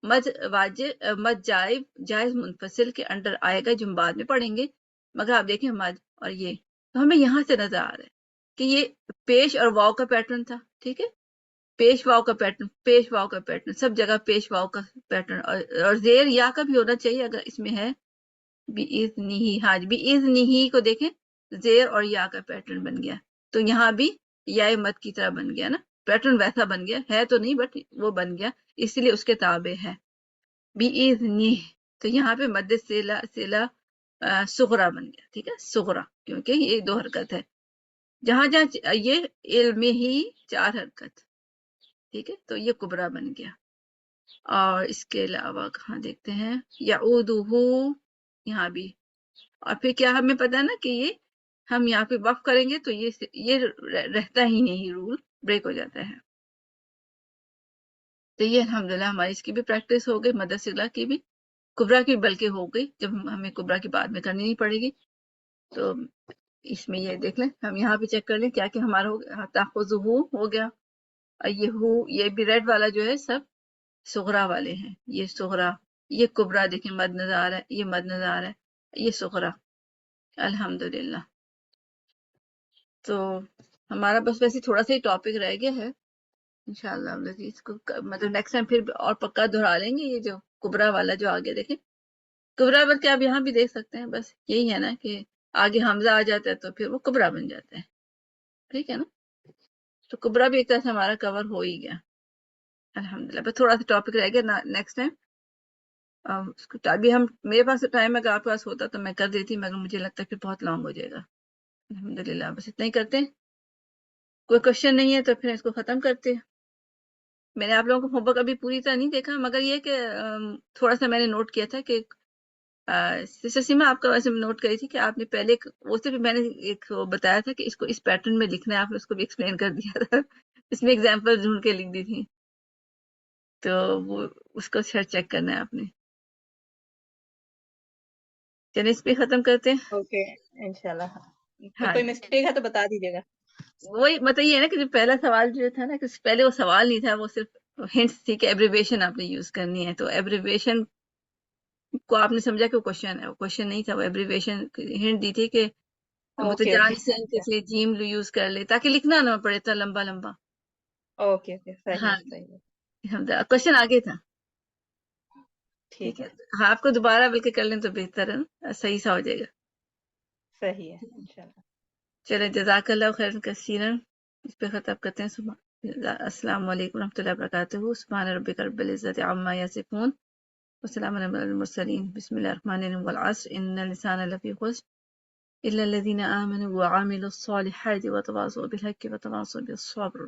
مد واجب، مد جائز منفصل کے انڈر آئے گا، جو ہم بعد میں پڑھیں گے. مگر آپ دیکھیں مد اور یہ تو ہمیں یہاں سے نظر آ رہا ہے کہ یہ پیش اور واو کا پیٹرن تھا. ٹھیک ہے، پیش واو کا پیٹرن، پیش واو کا پیٹرن، سب جگہ پیش واو کا پیٹرن. اور زیر یا کا بھی ہونا چاہیے اگر اس میں ہے. بِإِذْنِهِ، ہاں جی بِإِذْنِهِ کو دیکھیں، زیر اور یا کا پیٹرن بن گیا. تو یہاں بھی یا مد کی طرح بن گیا نا، پیٹرن ویسا بن گیا ہے تو نہیں بٹ وہ بن گیا، اس لیے اس کے تابع ہے بِإِذْنِهِ. تو یہاں پہ مد صلہ صغرا بن گیا. ٹھیک ہے، صغرا، کیونکہ یہ دو حرکت ہے. جہاں جہاں یہ علم ہی 4 حرکت. ٹھیک ہے، تو یہ کبرا بن گیا. اور اس کے علاوہ کہاں دیکھتے ہیں؟ یعودہ، یہاں بھی. اور پھر کیا ہمیں پتا ہے نا کہ یہ ہم یہاں پہ وقف کریں گے تو یہ رہتا ہی نہیں، رول بریک ہو جاتا ہے. تو یہ الحمدللہ ہماری اس کی بھی پریکٹس ہو گئی، مد صغرا کی بھی، کبرا کی بلکہ ہو گئی، جب ہمیں کبرا کی بعد میں کرنی نہیں پڑے گی. تو اس میں یہ دیکھ لیں، ہم یہاں پہ چیک کر لیں کیا کہ ہمارا ہو گیا. تاخذہ ہو گیا، اور یہ بھی ریڈ والا جو ہے سب صغرا والے ہیں. یہ صغرا، یہ کبرا دیکھیں مد نظر آ رہا ہے، یہ مد نظر آ رہا ہے، یہ صغرا. الحمدللہ. تو ہمارا بس ویسے تھوڑا سا ہی ٹاپک رہ گیا ہے، انشاءاللہ اس کو مطلب نیکسٹ ٹائم پھر اور پکا دہرا لیں گے. یہ جو کبرا والا جو آگے دیکھیں، کبرا بلکہ آپ یہاں بھی دیکھ سکتے ہیں، بس یہی ہے نا کہ آگے حمزہ آ جاتا ہے تو پھر وہ کبرا بن جاتا ہے. ٹھیک ہے نا، تو کبرا بھی ایک طرح سے ہمارا کور ہو ہی گیا الحمدللہ. بس تھوڑا سا ٹاپک رہ گیا، نیکسٹ ٹائم ابھی میرے پاس ٹائم اگر آپ کے پاس ہوتا تو میں کر دیتی، مگر مجھے لگتا ہے پھر بہت لانگ ہو جائے گا. الحمدللہ بس اتنا ہی کرتے ہیں. کوئی کوشچن نہیں ہے تو پھر اس کو ختم کرتے ہیں. میں نے آپ لوگوں کو ہوم ورک ابھی پوری طرح نہیں دیکھا، مگر یہ کہ تھوڑا سا میں نے نوٹ کیا تھا کہ سسٹر سیما آپ کا ویسے نوٹ کری تھی کہ آپ نے پہلے وہ سے بھی میں نے ایک بتایا تھا کہ اس کو اس پیٹرن میں لکھنا ہے، آپ نے اس کو بھی ایکسپلین کر دیا تھا. اس میں ایگزامپل ڈھونڈ کے لکھ دی تھی، تو وہ اس کو شاید چیک کرنا ہے آپ نے. چلیں اس پہ ختم کرتے ہیں. اوکے انشاءاللہ. ہاں کوئی مسٹیک ہے تو بتا دیجیے گا. وہی مطلب یہ ہے نا کہ جو پہلا سوال جو تھا نا کہ پہلے وہ سوال نہیں تھا، وہ صرف ہنٹس تھی کہ ایبریویشن آپ نے یوز کرنی ہے. تو ایبریویشن کو آپ نے سمجھا کہ وہ کوشچن ہے، وہ کوشچن نہیں تھا، وہ ایبریویشن ہنٹ دی تھی کہ اوکے متجان اوکے سین کے لیے جیم یوز کر لے تاکہ لکھنا نہ پڑے اتنا لمبا لمبا. اوکے اوکے صحیح ہاں صحیح کوشچن آگے تھا. ٹھیک ٹھیک ہے، ہے ہاں آپ کو دوبارہ بلکہ کر لیں تو بہتر ہے نا، صحیح سا ہو جائے گا. صحیح ہے انشاءاللہ. چلے جزاک اللہ خیر کثیرا. اس پہ خطاب کرتے ہیں. السلام علیکم ورحمۃ اللہ وبرکاتہ. سبحان ربک رب العزۃ عما یصفون وسلام علی المرسلین. بسم اللہ الرحمن الرحیم. والعصر ان الانسان لفی خسر الا الذین آمنوا وعملوا الصالحات وتواصوا بالحق وتواصوا بالصبر.